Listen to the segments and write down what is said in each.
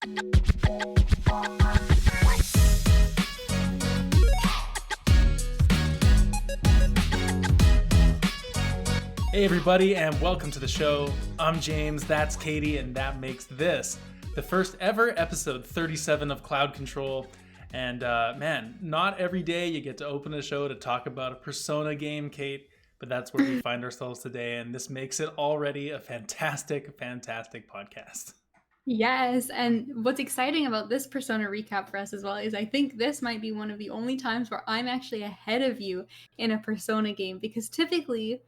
Hey everybody, and welcome to the show. I'm James, that's Katie, and that makes this the first ever episode 37 of Cloud Control. And man, not every day you get to open a show to talk about a Persona game, Kate, but that's where we find ourselves today, and this makes it already a fantastic podcast. Yes, and what's exciting about this Persona recap for us as well is I think this might be one of the only times where I'm actually ahead of you in a Persona game, because typically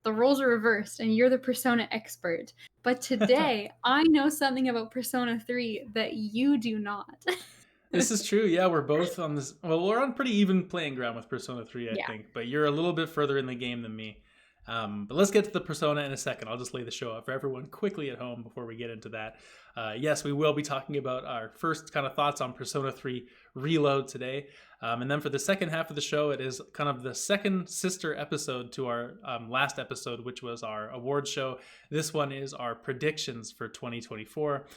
the roles are reversed and you're the Persona expert. But today I know something about Persona 3 that you do not. This is true. Yeah, we're both on this. Well, we're on pretty even playing ground with Persona 3, I think. But you're a little bit further in the game than me. But let's get to the Persona in a second. I'll just lay the show out for everyone quickly at home before we get into that. Yes, we will be talking about our first kind of thoughts on Persona 3 Reload today. And then for the second half of the show, it is kind of the second sister episode to our last episode, which was our awards show. This one is our predictions for 2024.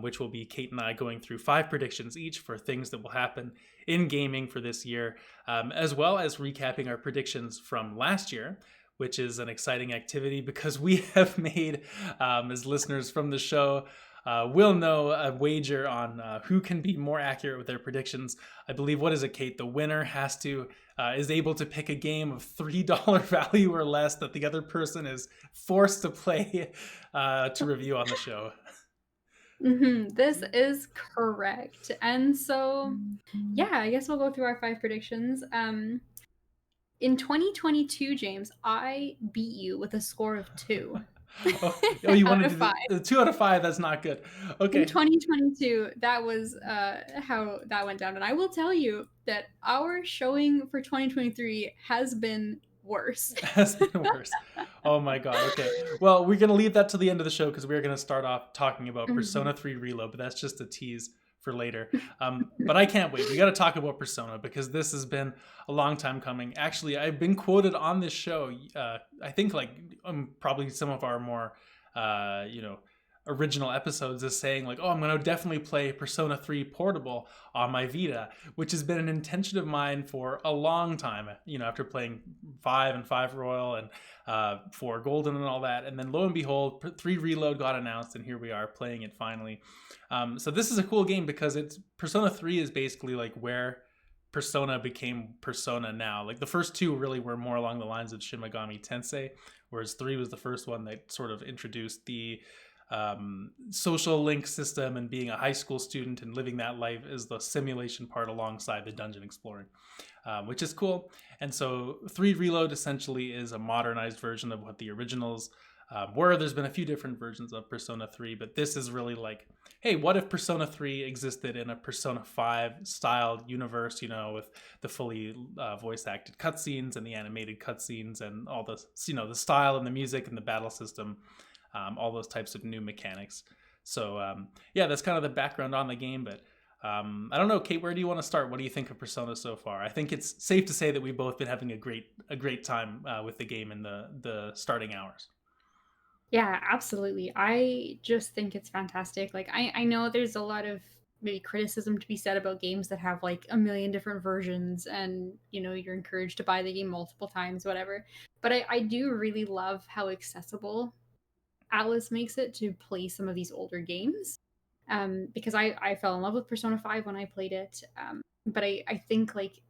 Which will be Kate and I going through 5 predictions each for things that will happen in gaming for this year, as well as recapping our predictions from last year, which is an exciting activity because we have made, as listeners from the show will know, a wager on who can be more accurate with their predictions. I believe, what is it, Kate? The winner is able to pick a game of $3 value or less that the other person is forced to play to review on the show. This is correct. And so, yeah, I guess we'll go through our 5 predictions. In 2022, James, I beat you with a score of 2. You wanted to do 2 out of 5? That's not good. Okay. In 2022, that was how that went down. And I will tell you that our showing for 2023 has been worse. Oh my god. Okay, well, we're gonna leave that to the end of the show because we're gonna start off talking about Persona 3 Reload, but that's just a tease for later. But I can't wait. We got to talk about Persona because this has been a long time coming. Actually, I've been quoted on this show, I think, like probably some of our more original episodes, as saying like, oh, I'm going to definitely play Persona 3 Portable on my Vita, which has been an intention of mine for a long time, after playing 5 and 5 Royal and 4 Golden and all that. And then lo and behold, 3 Reload got announced, and here we are playing it finally. So this is a cool game because Persona 3 is basically like where Persona became Persona now. Like the first 2 really were more along the lines of Shin Megami Tensei, whereas 3 was the first one that sort of introduced the social link system and being a high school student and living that life is the simulation part alongside the dungeon exploring, which is cool. And so 3 Reload essentially is a modernized version of what the originals were. There's been a few different versions of Persona 3, but this is really like, hey, what if Persona 3 existed in a Persona 5 styled universe, with the fully voice acted cutscenes and the animated cutscenes and all the, the style and the music and the battle system. All those types of new mechanics. So yeah, that's kind of the background on the game. But I don't know, Kate, where do you want to start? What do you think of Persona so far? I think it's safe to say that we've both been having a great time with the game in the starting hours. Yeah, absolutely. I just think it's fantastic. Like I know there's a lot of maybe criticism to be said about games that have like a million different versions and you're encouraged to buy the game multiple times, whatever. But I do really love how accessible Atlas makes it to play some of these older games, because I fell in love with Persona 5 when I played it, but I think like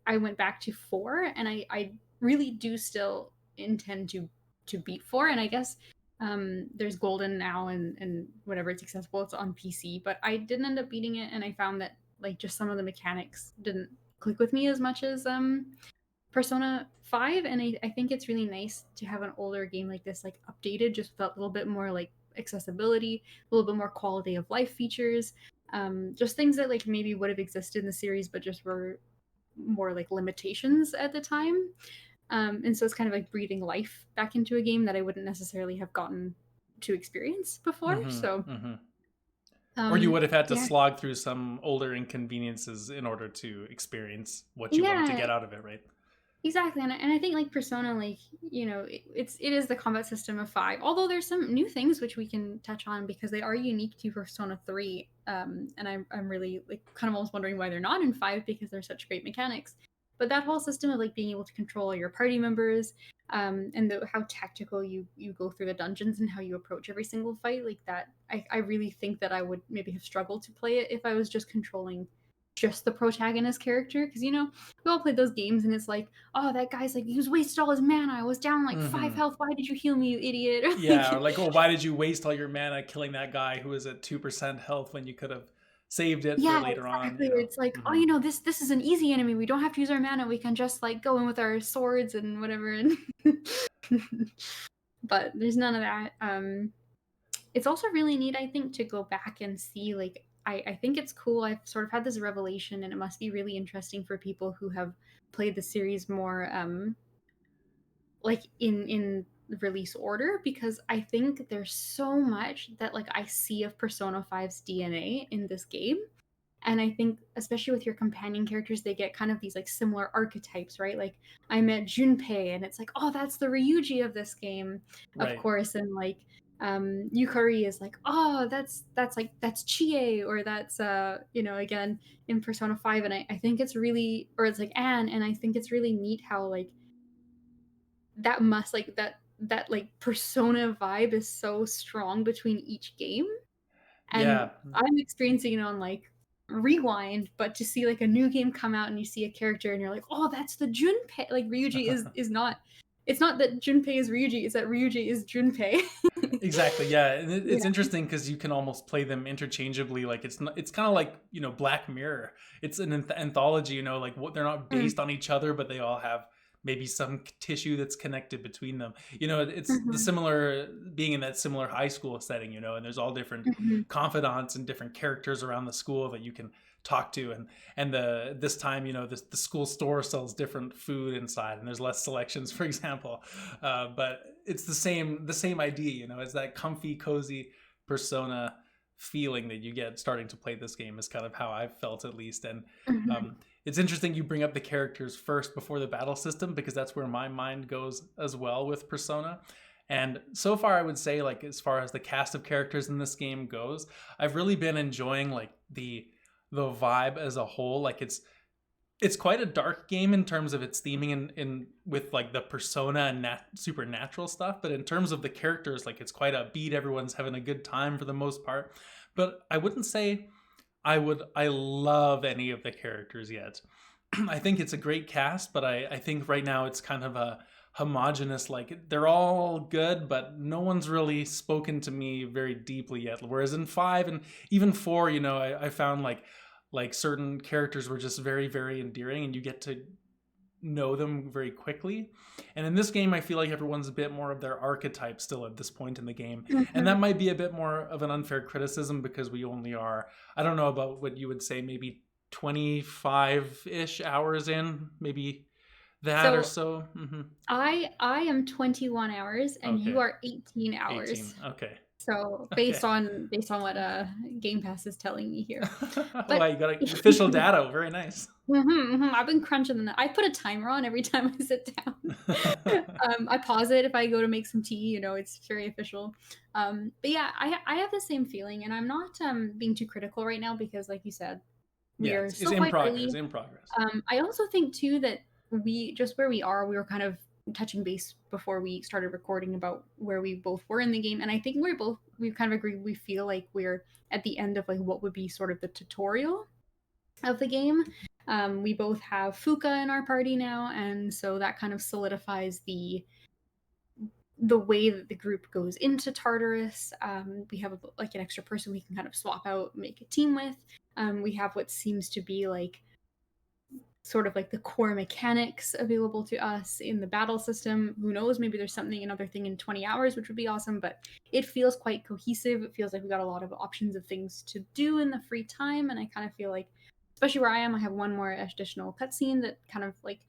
I went back to 4 and I really do still intend to beat 4, and I guess there's Golden now and whatever, it's accessible, it's on PC, but I didn't end up beating it, and I found that like just some of the mechanics didn't click with me as much as Persona 5, and I think it's really nice to have an older game like this like updated just with a little bit more like accessibility, a little bit more quality of life features, just things that like maybe would have existed in the series but just were more like limitations at the time. And so it's kind of like breathing life back into a game that I wouldn't necessarily have gotten to experience before. Or you would have had to slog through some older inconveniences in order to experience what you wanted to get out of it, right? Exactly, and I think like Persona, like it is the combat system of five. Although there's some new things which we can touch on because they are unique to Persona 3. And I'm really like kind of almost wondering why they're not in five because they're such great mechanics. But that whole system of like being able to control your party members, and how tactical you go through the dungeons and how you approach every single fight, like that, I really think that I would maybe have struggled to play it if I was just controlling just the protagonist character because we all played those games and it's like, oh, that guy's like, he was wasted all his mana. I was down like five Hmm. health. Why did you heal me, you idiot? Or Yeah, or like, oh, why did you waste all your mana killing that guy who was at 2% health when you could have saved it for yeah, later on, exactly. It's like, oh, Hmm. this is an easy enemy. We don't have to use our mana. We can just like go in with our swords and whatever. And but there's none of that. It's also really neat, I think, to go back and see like I think it's cool. I've sort of had this revelation, and it must be really interesting for people who have played the series more like in release order because I think there's so much that like I see of Persona 5's DNA in this game. And I think especially with your companion characters, they get kind of these like similar archetypes, right? Like I met Junpei and it's like, oh, that's the Ryuji of this game, of Right. course. And like Yukari is like, oh, that's Chie, or that's again in Persona 5. And I think it's really, or it's like Anne, and I think it's really neat how like that must like that like persona vibe is so strong between each game, and Yeah. I'm experiencing it on like rewind, but to see like a new game come out and you see a character and you're like, oh, that's the Junpei. Like Ryuji is not, it's not that Junpei is Ryuji, it's that Ryuji is Junpei. Exactly. Yeah, and it's Yeah. interesting because you can almost play them interchangeably. Like it's not, it's kind of like Black Mirror. It's an anthology. Like what they're not Mm, based on each other, but they all have maybe some tissue that's connected between them. It's the mhm, similar being in that similar high school setting. And there's all different mhm, confidants and different characters around the school that you can talk to, and this time the school store sells different food inside and there's less selections, for example, but it's the same idea. It's that comfy cozy Persona feeling that you get starting to play this game is kind of how I've felt, at least. And mhm. um, it's interesting you bring up the characters first before the battle system, because that's where my mind goes as well with Persona. And so far, I would say, like, as far as the cast of characters in this game goes, I've really been enjoying like the vibe as a whole. Like it's quite a dark game in terms of its theming and with like the persona and supernatural stuff. But in terms of the characters, like it's quite upbeat. Everyone's having a good time for the most part. But I wouldn't say I love any of the characters yet. I think it's a great cast, but I think right now it's kind of a homogenous, like they're all good, but no one's really spoken to me very deeply yet. Whereas in 5 and even 4, I found like certain characters were just very, very endearing, and you get to know them very quickly. And in this game, I feel like everyone's a bit more of their archetype still at this point in the game. And that Mhm. might be a bit more of an unfair criticism because we only are, I don't know about what you would say, maybe 25-ish hours in, maybe that or So so. Hmm. I am 21 hours and you Okay. are 18 18. hours. Okay. So Okay. based on what Game Pass is telling me here. Wow, But you got official data. Very nice. I've been crunching them. I put a timer on every time I sit down. I pause it if I go to make some tea. It's very official. But yeah, I have the same feeling, and I'm not being too critical right now because, like you said, we Yeah, are it's still in quite progress. early. In progress. I also think too that we just where we are, we were kind of touching base before we started recording about where we both were in the game, and I think we kind of agree. We feel like we're at the end of like what would be sort of the tutorial of the game. We both have Fuka in our party now, and so that kind of solidifies the way that the group goes into Tartarus. We have like an extra person we can kind of swap out, make a team with. We have what seems to be like sort of like the core mechanics available to us in the battle system. Who knows? Maybe there's another thing in 20 hours, which would be awesome. But it feels quite cohesive. It feels like we got a lot of options of things to do in the free time, and I kind of feel like, especially where I am, I have one more additional cutscene that kind of like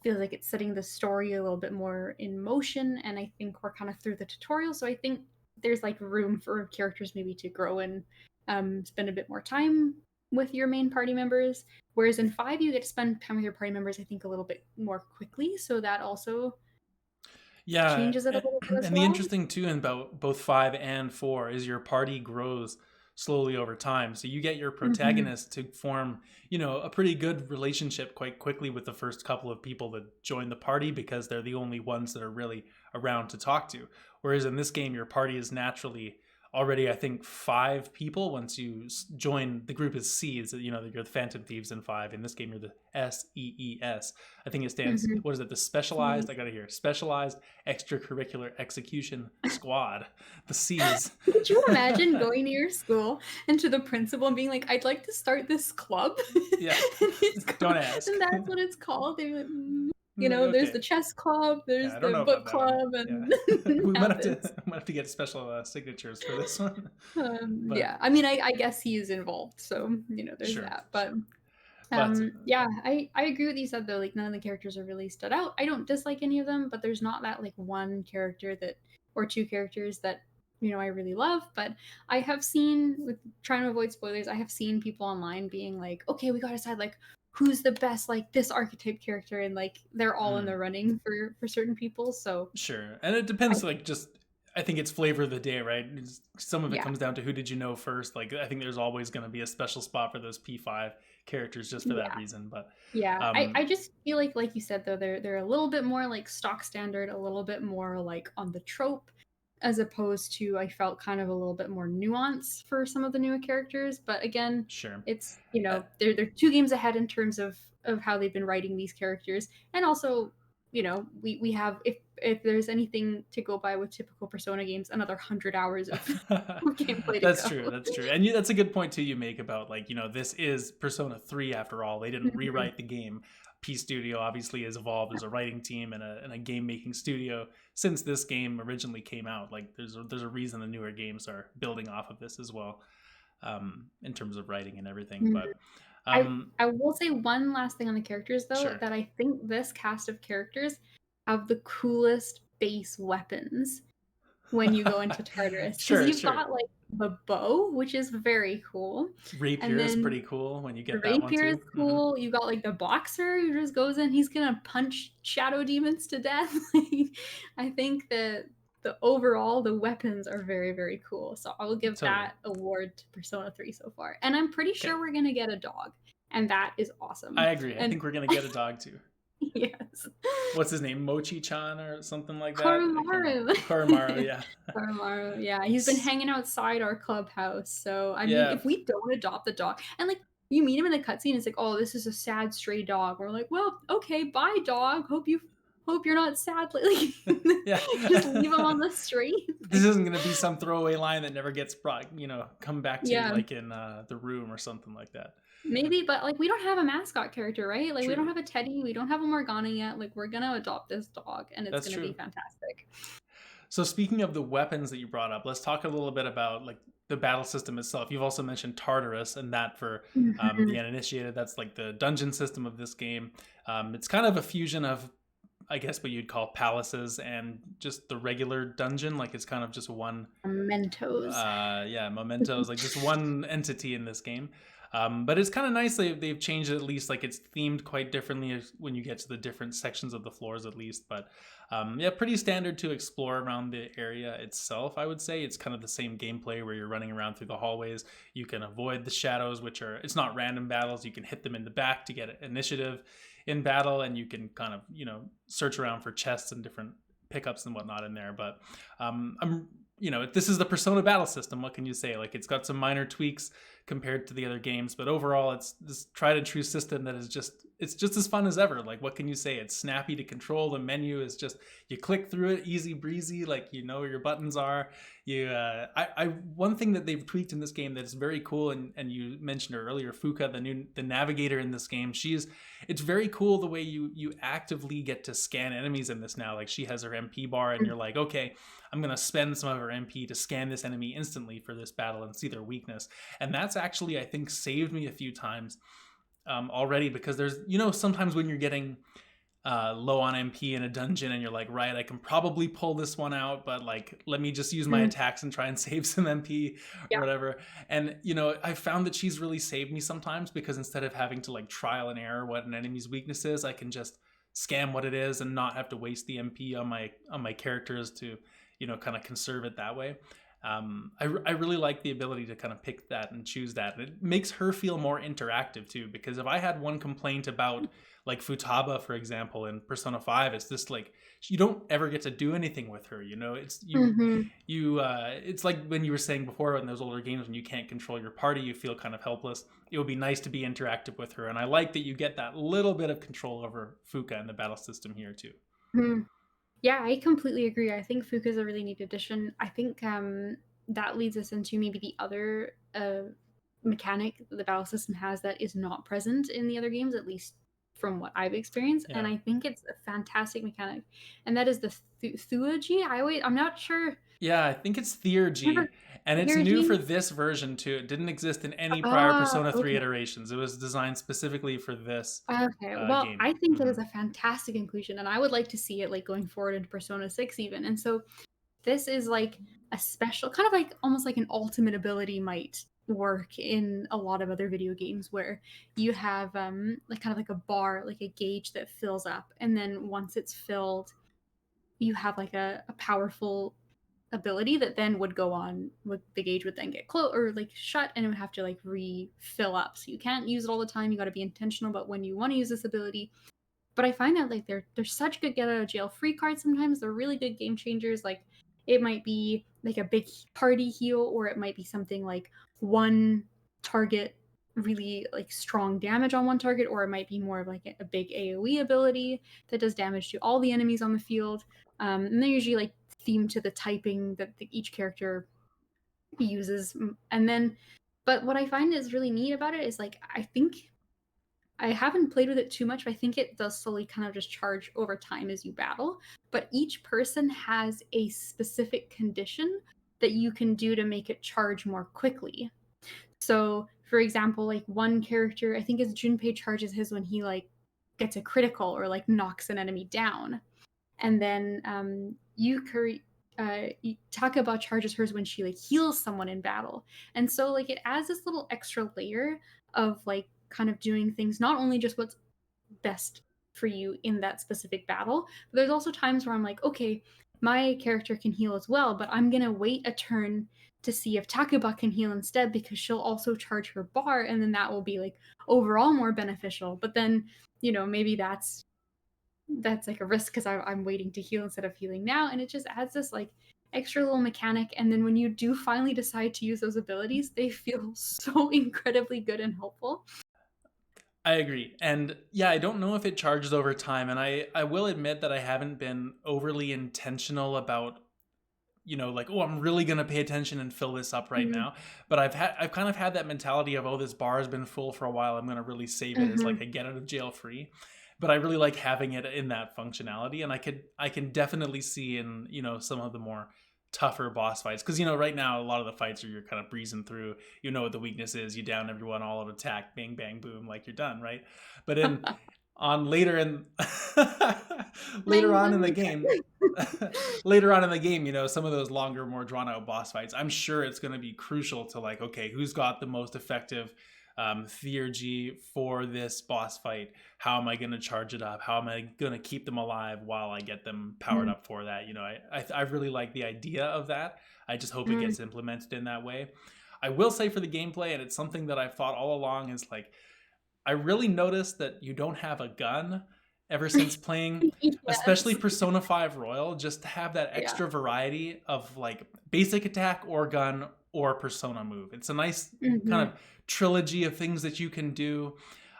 feels like it's setting the story a little bit more in motion. And I think we're kind of through the tutorial, so I think there's like room for characters maybe to grow and spend a bit more time with your main party members, whereas in 5 you get to spend time with your party members I think a little bit more quickly, so that also Yeah, changes it a little bit as and the well. interesting too in about both 5 and 4 is your party grows slowly over time. So you get your Mhm. protagonist to form, a pretty good relationship quite quickly with the first couple of people that join the party because they're the only ones that are really around to talk to. Whereas in this game, your party is naturally already, I think, 5 people. Once you join, the group is C. Is you're the Phantom Thieves in 5. In this game, you're the SEES. I think it stands. Mhm. What is it? The specialized. I gotta hear specialized extracurricular execution squad. The C's. Could you imagine going to your school and to the principal and being like, "I'd like to start this club," Yeah. and it's Don't called, ask. and that's what it's called. They're like, I'm like, there's okay. the chess club, Yeah, there's I don't the know book about that one. club, Yeah, and we might now have to. this. We might have to get special signatures for this one. But Yeah, I mean, I guess he is involved, so there's sure, that. But sure. But yeah, I agree with you said though. Like none of the characters are really stood out. I don't dislike any of them, but there's not that like one character that or two characters that I really love. But I have seen with trying to avoid spoilers. I have seen people online being like, okay, we gotta decide like who's the best like this archetype character, and like they're all in the mm, running for certain people. So sure, and it I depends. Like, just I think it's flavor of the day, right? Some of it yeah comes down to who did you know first. Like, I think there's always going to be a special spot for those P5 characters just for that yeah. reason. But Yeah, I um, just feel like you said though, they're a little bit more like stock standard, a little bit more like on the trope, as opposed to I felt kind of a little bit more nuance for some of the newer characters. But again, sure. it's Uh, they're 2 games ahead in terms of how they've been writing these characters, and also we have if there's anything to go by with typical Persona games, another 100 hours of, of gameplay to That's go. true. That's true. And that's a good point too you make about like, this is Persona 3 after all. They didn't Mhm. rewrite the game. P Studio obviously has evolved as a writing team and a game making studio since this game originally came out. Like there's a reason the newer games are building off of this as well, in terms of writing and everything. Mhm. But I um, I will say one last thing on the characters though, sure. that I think this cast of characters have the coolest base weapons when you go into Tartarus, because Sure, you've sure. got like the bow, which is very cool, and Rapier is then pretty cool when you the get that one rapier is too. cool. You got like the boxer who just goes in, he's gonna punch shadow demons to death. Like, I think that the weapons are very, very cool. So I will give Totally. that award to Persona 3 so far. And I'm pretty Okay. sure we're gonna get a dog. And that is I awesome. agree. I And think we're gonna get a dog too. yes. What's his name? Mochi-chan or something like that? I can't remember. Koromaru. Koromaru, yeah. Koromaru, yeah, he's been hanging outside our clubhouse. So I mean, Yeah. if we don't adopt the dog, and like you meet him in the cutscene, it's like, oh, this is a sad stray dog. We're like, well, okay, bye, dog. Hope you're not sad. Like, Yeah. just leave him on the street. This Like, isn't going to be some throwaway line that never gets brought, come back to you yeah, like in The Room or something like that. maybe, but like we don't have a mascot character, right? Like we don't True. have a Teddy, we don't have a Morgana yet. Like we're gonna adopt this dog, and it's That's gonna be true. fantastic. So speaking of the weapons that you brought up, let's talk a little bit about like the battle system itself. You've also mentioned Tartarus, and that for the Mhm. uninitiated, that's like the dungeon system of this game. It's kind of a fusion of, I guess, what you'd call palaces and just the regular dungeon. Like it's kind of just one, Mementos. yeah, mementos, like just one entity in this game. But it's kind of nice they've changed it, at least like it's themed quite differently when you get to the different sections of the floors at least. But yeah, pretty standard to explore around the area itself. I would say it's kind of the same gameplay where you're running around through the hallways. You can avoid the shadows, which are, it's not random battles. You can hit them in the back to get initiative in battle, and you can kind of search around for chests and different pickups and whatnot in there. But I'm this is the Persona battle system. What can you say? Like it's got some minor tweaks compared to the other games, but overall it's this tried and true system that is just as fun as ever. Like what can you say? It's snappy to control. The menu is just, you click through it easy breezy, like you know where your buttons are. I one thing that they've tweaked in this game that is very cool, and you mentioned her earlier, Fuka, the navigator in this game. It's very cool the way you actively get to scan enemies in this now. Like she has her MP bar, and you're like, okay, I'm gonna spend some of her MP to scan this enemy instantly for this battle and see their weakness. And that's actually, I think, saved me a few times already, because there's sometimes when you're getting low on MP in a dungeon, and you're like, right, I can probably pull this one out, but like, let me just use my Mm, attacks and try and save some MP or yeah. whatever. And I found that she's really saved me sometimes, because instead of having to like trial and error what an enemy's weakness is, I can just scam what it is and not have to waste the MP on my characters to kind of conserve it that way. I really like the ability to kind of pick that and choose that. And it makes her feel more interactive too, because if I had one complaint about like Futaba, for example, in Persona 5, it's this like you don't ever get to do anything with her. It's Hmm. it's like when you were saying before in those older games when you can't control your party, you feel kind of helpless. It would be nice to be interactive with her, and I like that you get that little bit of control over Fuka in the battle system here too. Yeah, I completely agree. I think Fuka's a really neat addition. I think that leads us into maybe the other mechanic that the battle system has that is not present in the other games, at least from what I've experienced. And Yeah. I think it's a fantastic mechanic, and that is the Thuology. I'm not sure. Yeah, I think it's Remember Theurgy, and it's new for Theurgy? this version too. It didn't exist in any prior Ah, Persona 3 okay. iterations. It was designed specifically for this Okay. Well, game. I think that Hmm. is a fantastic inclusion, and I would like to see it like going forward into Persona 6 even. And so this is like a special kind of like almost like an ultimate ability might work in a lot of other video games where you have like kind of like a bar, like a gauge that fills up, and then once it's filled, you have like a powerful ability that then would go on with the gauge would then get close or like shut and it would have to like refill up. So you can't use it all the time. You got to be intentional about when you want to use this ability, but I find that like they're such good get out of jail free cards sometimes. They're really good game changers. Like it might be like a big party heal, or it might be something like one target really like strong damage on one target, or it might be more of like a big AoE ability that does damage to all the enemies on the field. And they're usually like themed to the typing that each character uses. And then, but what I find is really neat about it is like I think I haven't played with it too much, but I think it does slowly kind of just charge over time as you battle. But each person has a specific condition that you can do to make it charge more quickly. So, for example, like one character, I think it's Junpei charges his when he like gets a critical or like knocks an enemy down. And then Yukari Takaba charges hers when she like heals someone in battle. And so like it adds this little extra layer of like kind of doing things not only just what's best for you in that specific battle, but there's also times where I'm like, okay, my character can heal as well, but I'm gonna wait a turn to see if Takuba can heal instead because she'll also charge her bar, and then that will be like overall more beneficial. But then, maybe that's like a risk because I'm waiting to heal instead of healing now, and it just adds this like extra little mechanic. And then when you do finally decide to use those abilities, they feel so incredibly good and helpful. I agree. And yeah, I don't know if it charges over time. And I will admit that I haven't been overly intentional about, like, oh, I'm really gonna pay attention and fill this up right Mm-hmm. now. But I've kind of had that mentality of, oh, this bar has been full for a while. I'm gonna really save it as Mm-hmm. like a get out of jail free. But I really like having it in that functionality. And I can definitely see in, some of the more tougher boss fights. Because, right now a lot of the fights are you're kind of breezing through, you know what the weakness is, you down everyone all of attack, bang, bang, boom, like you're done, right? But in on later in later Bling on in the bling. game later on in the game, some of those longer, more drawn out boss fights, I'm sure it's going to be crucial to like, okay, who's got the most effective theurgy for this boss fight? How am I going to charge it up? How am I going to keep them alive while I get them powered up for that? I really like the idea of that. I just hope it Mm. gets implemented in that way. I will say for the gameplay, and it's something that I've thought all along, is like I really noticed that you don't have a gun ever since playing, especially Yes. Persona 5 Royal, just to have that Yeah. extra variety of like basic attack or gun or persona move. It's a nice kind Mhm. of trilogy of things that you can do.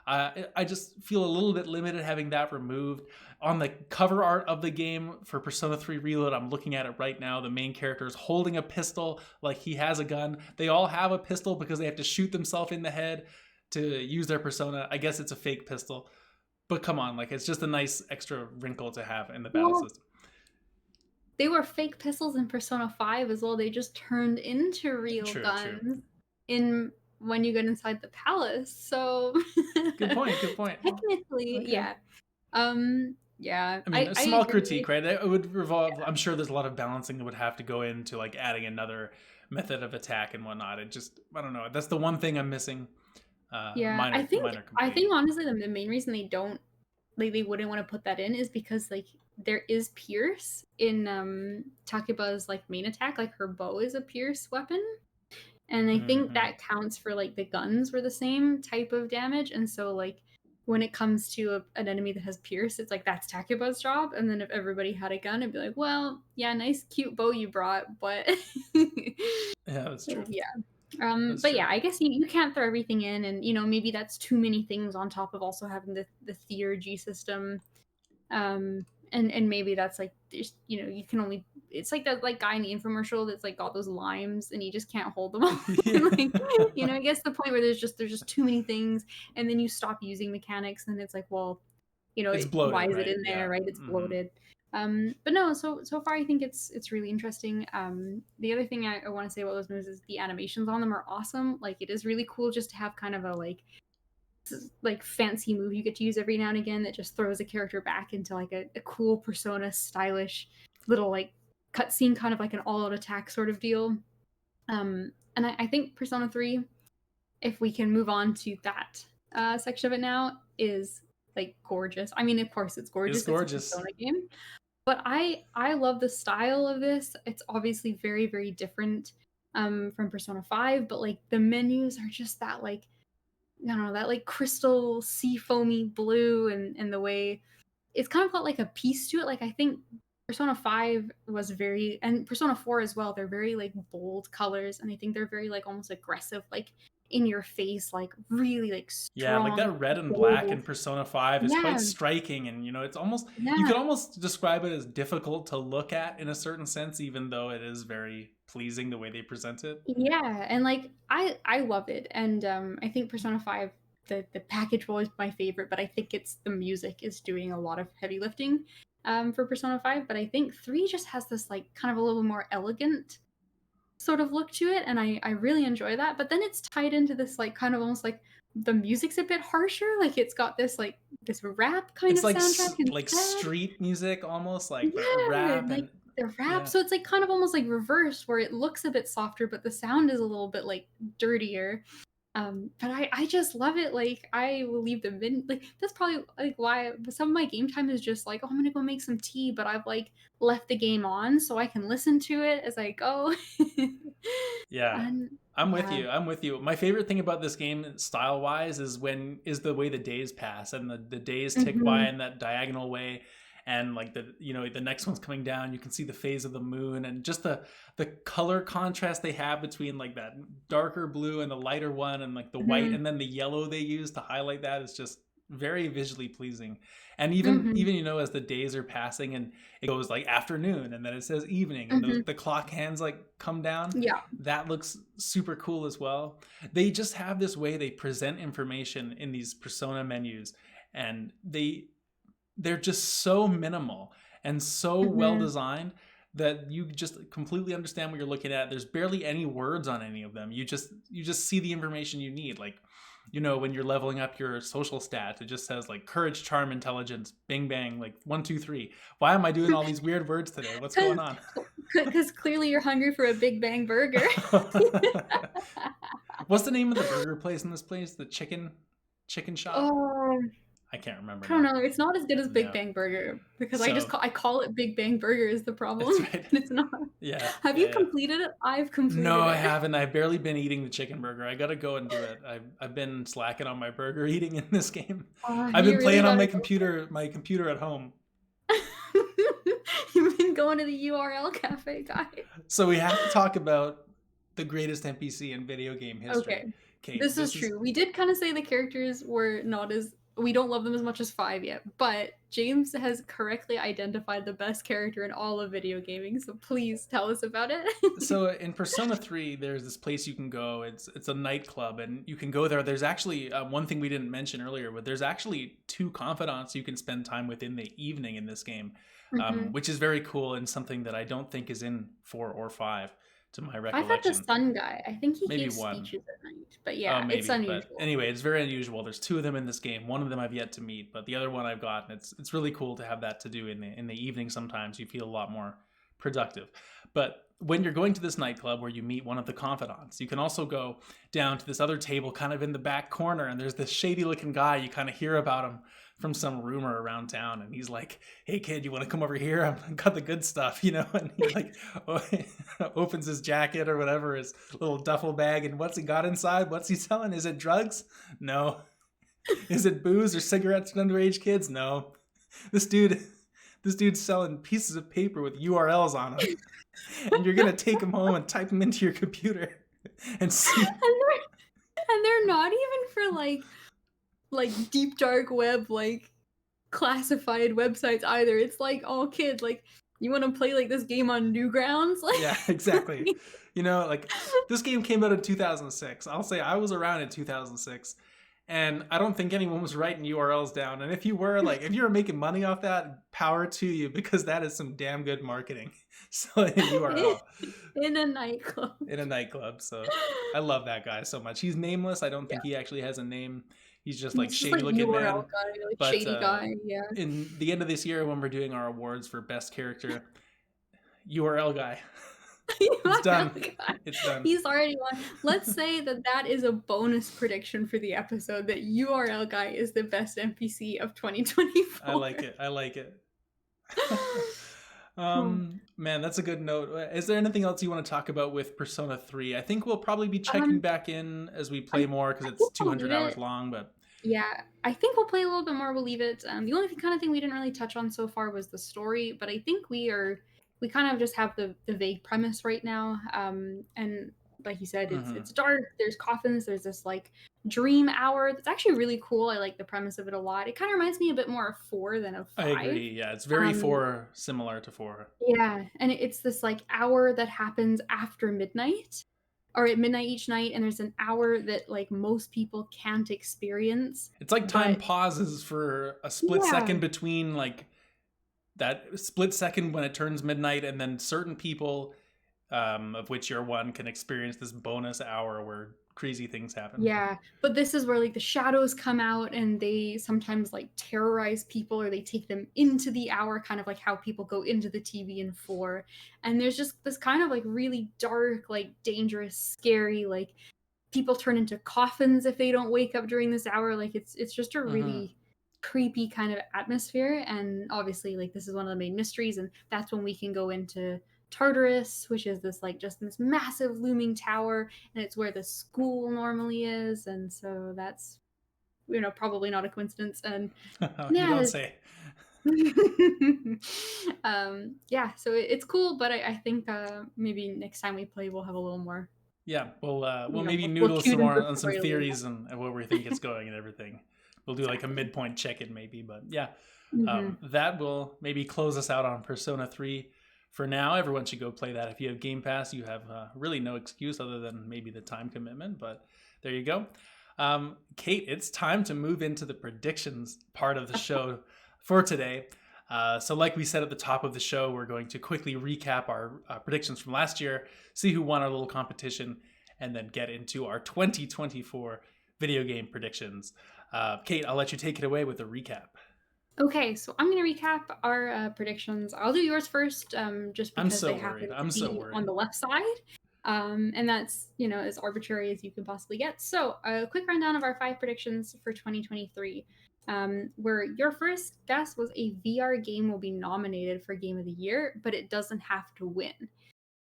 I just feel a little bit limited having that removed. On the cover art of the game for Persona 3 Reload, I'm looking at it right now. The main character is holding a pistol like he has a gun. They all have a pistol because they have to shoot themselves in the head to use their persona. I guess it's a fake pistol, but come on, like it's just a nice extra wrinkle to have in the battle Well, system. they were fake pistols in Persona 5 as well. They just turned into real True, true. guns in when you get inside the palace. So Good point. Good point. technically, Okay. yeah. Um Yeah, I mean, a I small agree. critique, right? It would revolve. I'm sure there's a lot of balancing that would have to go into like adding another method of attack and whatnot. It just, I don't know. That's the one thing I'm missing. Yeah, Minor I complaint. think honestly the main reason they don't like they wouldn't want to put that in is because like there is Pierce in Takeba's like main attack, like her bow is a Pierce weapon. And I think Hmm. that counts for like the guns were the same type of damage, and so like when it comes to an enemy that has Pierce, it's like that's Takeba's job. And then if everybody had a gun, it'd be like, well, yeah, nice cute bow you brought, but Yeah, that's true. yeah. That's But true. yeah, I guess you can't throw everything in, and maybe that's too many things on top of also having the theurgy system. Um, and maybe that's like there's you can only it's like that like guy in the infomercial that's like got those limes and you just can't hold them all. Yeah. And like I guess the point where there's just too many things, and then you stop using mechanics, and it's like, well, It's why bloated, is it right? in Yeah. there, right? It's Hmm. bloated. But no, so far I think it's really interesting. The other thing I want to say about those moves is the animations on them are awesome. Like it is really cool just to have kind of a like fancy move you get to use every now and again that just throws a character back into like a cool persona stylish little like cutscene, kind of like an all-out attack sort of deal. And I think Persona 3, if we can move on to that section of it now, is like gorgeous. I mean, of course it's It's gorgeous, it's a gorgeous. Persona game, but I love the style of this. It's obviously very very different from Persona 5, but like the menus are just that like I don't know, that like crystal sea foamy blue, and the way it's kind of got like a piece to it. Like I think Persona 5 was very, and Persona 4 as well, they're very like bold colors, and I think they're very like almost aggressive, like in your face, like really like Yeah, like that strong, red and black in bold. Persona 5 is quite Yeah, striking, and it's almost, you could yeah. almost describe it as difficult to look at in a certain sense, even though it is very pleasing the way they present it. Yeah, and like I love it, and I think Persona 5, the package was my favorite, but I think it's the music is doing a lot of heavy lifting for Persona 5. But I think 3 just has this like kind of a little more elegant sort of look to it, and I really enjoy that. But then it's tied into this like kind of almost like the music's a bit harsher, like it's got this like this rap kind It's of soundtrack like instead. street music almost, like the Yeah, rap like and the rap. yeah. So it's like kind of almost like reversed, where it looks a bit softer, but the sound is a little bit like dirtier. But I just love it. Like I will leave the min like that's probably like why some of my game time is just like, oh, I'm gonna go make some tea, but I've like left the game on so I can listen to it as I go. Yeah. And I'm with yeah. you. I'm with you. My favorite thing about this game style wise is the way the days pass and the days tick by Hmm. in that diagonal way, and like the next one's coming down, you can see the phase of the moon, and just the color contrast they have between like that darker blue and the lighter one, and like the white Hmm. and then the yellow they use to highlight that is just very visually pleasing. And even Hmm. even as the days are passing and it goes like afternoon and then it says evening and Hmm. the clock hands like come down, Yeah. that looks super cool as well. They just have this way they present information in these persona menus, and they're just so minimal and so well Hmm. designed that you just completely understand what you're looking at. There's barely any words on any of them. You just see the information you need. Like, when you're leveling up your social stats, it just says like courage, charm, intelligence, bing bang, like 1, 2, 3. Why am I doing all these weird words today? What's going Because on? because clearly you're hungry for a Big Bang Burger. What's the name of the burger place in this place? The chicken shop? Oh, I can't remember I don't now. know. It's not as good as Big Yeah. Bang Burger because So I call it Big Bang Burger is the that's problem. right. And it's not. Yeah, Have yeah, you yeah. completed it? I've No, completed I it. haven't. I've barely been eating the chicken burger. I gotta go and do it. I've been slacking on my burger eating in this game. I've been You really playing on gotta my go. computer at home. You've been going to the URL cafe, guy. So we have to talk about the greatest NPC in video game history. Okay, Kate, this is this is true. We did kind of say the characters were not as we don't love them as much as 5 yet, but James has correctly identified the best character in all of video gaming. So please tell us about it. so in Persona 3 there's this place you can go. It's a nightclub and you can go there. There's actually one thing we didn't mention earlier, but there's actually two confidants you can spend time with in the evening in this game, Hmm. which is very cool and something that I don't think is in 4 or 5. to my I've had the recollection. Sun guy. I think he Maybe gives one. speeches at night. But Oh, yeah, it's maybe. But unusual. anyway, it's very unusual. There's two of them in this game. One of them I've yet to meet, but the other one I've got. And it's really cool to have that to do in the evening. Sometimes you feel a lot more productive. But when you're going to this nightclub where you meet one of the confidants, you can also go down to this other table kind of in the back corner, and there's this shady looking guy. You kind of hear about him from some rumor around town, and he's like, "Hey kid, you want to come over here? I've got the good stuff," you know. And he like opens his jacket or whatever, his little duffel bag, and what's he got inside? What's he selling? Is it drugs? No. Is it booze or cigarettes for underage kids? No. This dude, this dude's selling pieces of paper with URLs on them, and you're gonna take them home and type them into your computer and see. And they're not even for like deep dark web like classified websites either. It's like, oh kid, like you want to play like this game on Newgrounds? Yeah, exactly. You know, like this game came out in 2006. I'll say I was around in 2006, and I don't think anyone was writing URLs down. And if you were, like, if you were making money off that, power to you, because that is some damn good marketing. Selling a URL In a nightclub. in a nightclub. So I love that guy so much. He's nameless. I don't think he actually has a name. He's just like It's just shady like looking URL man. guy, like But shady guy, yeah. in the end of this year, when we're doing our awards for best character, URL guy. It's done. It's done. He's already won. Let's say that is a bonus prediction for the episode, that URL guy is the best NPC of 2024. I like it. I like it. Man, that's a good note. Is there anything else you want to talk about with Persona 3? I think we'll probably be checking back in as we play more, because it's 200 hours long, but yeah, I think we'll play a little bit more. We'll leave it. The only kind of thing we didn't really touch on so far was the story, but I think we kind of just have the vague premise right now. And like you said, it's dark. There's coffins. There's this like dream hour. That's actually really cool. I like the premise of it a lot. It kind of reminds me a bit more of 4 than of 5. I agree. Yeah, it's very 4 similar to 4. Yeah, and it's this like hour that happens after midnight, or at midnight each night, and there's an hour that like most people can't experience. It's like time pauses for a split second between like that split second when it turns midnight, and then certain people, of which you're one, can experience this bonus hour where crazy things happen. Yeah, but this is where like the shadows come out, and they sometimes like terrorize people, or they take them into the hour, kind of like how people go into the TV in 4. And there's just this kind of like really dark, like dangerous, scary, like people turn into coffins if they don't wake up during this hour. Like it's just a really creepy kind of atmosphere. And obviously like this is one of the main mysteries, and that's when we can go into Tartarus, which is this like just this massive looming tower, and it's where the school normally is. And so that's, you know, probably not a coincidence. And you don't say. Yeah, so it's cool, but I think maybe next time we play we'll have a little more. Yeah, we'll maybe noodle some more on some theories and where we think it's going and everything. We'll do like a midpoint check-in maybe, but yeah. That will maybe close us out on Persona 3 for now. Everyone should go play that. If you have Game Pass, you have really no excuse other than maybe the time commitment, but there you go. Kate, it's time to move into the predictions part of the show for today. So like we said at the top of the show, we're going to quickly recap our predictions from last year, see who won our little competition, and then get into our 2024 video game predictions. Kate, I'll let you take it away with a recap. Okay, so I'm going to recap our predictions. I'll do yours first, just because they happen to be on the left side. And that's, you know, as arbitrary as you can possibly get. So a quick rundown of our 5 predictions for 2023. Where your first guess was a VR game will be nominated for Game of the Year, but it doesn't have to win.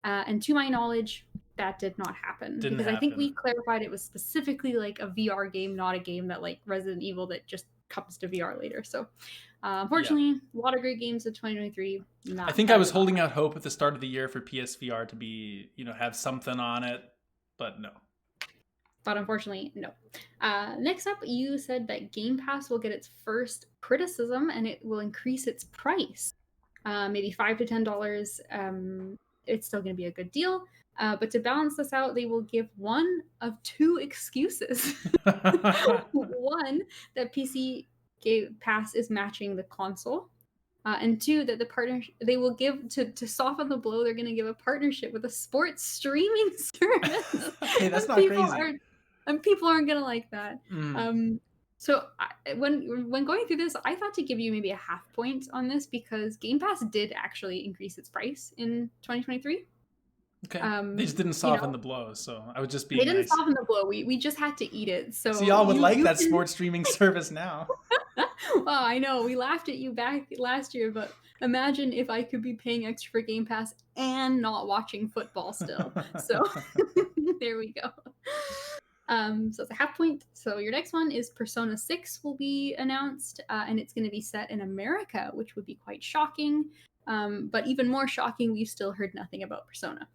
And to my knowledge, that did not happen. I think we clarified it was specifically like a VR game, not a game that like Resident Evil that just comes to VR later. So unfortunately, a lot of great games in 2023. I think I was holding out hope at the start of the year for PSVR to be, you know, have something on it, but no. But unfortunately, no. Next up, you said that Game Pass will get its first criticism, and it will increase its price, maybe $5 to $10. It's still going to be a good deal. But to balance this out, they will give one of 2 excuses. One, that PC Game Pass is matching the console. And two, that the partner they will give to soften the blow. They're going to give a partnership with a sports streaming service, Okay, that's and not crazy. people aren't going to like that. Mm. So when going through this, I thought to give you maybe a half point on this because Game Pass did actually increase its price in 2023. Okay, they just didn't You know, soften the blow, so I was just they being didn't nice. soften the blow. We just had to eat it. So So y'all would like you that can. sports streaming service now. Well, I know we laughed at you back last year, but imagine if I could be paying extra for Game Pass and not watching football still. So there we go. So it's a half point. So your next one is Persona 6 will be announced, and it's going to be set in America, which would be quite shocking. But even more shocking, we've still heard nothing about Persona.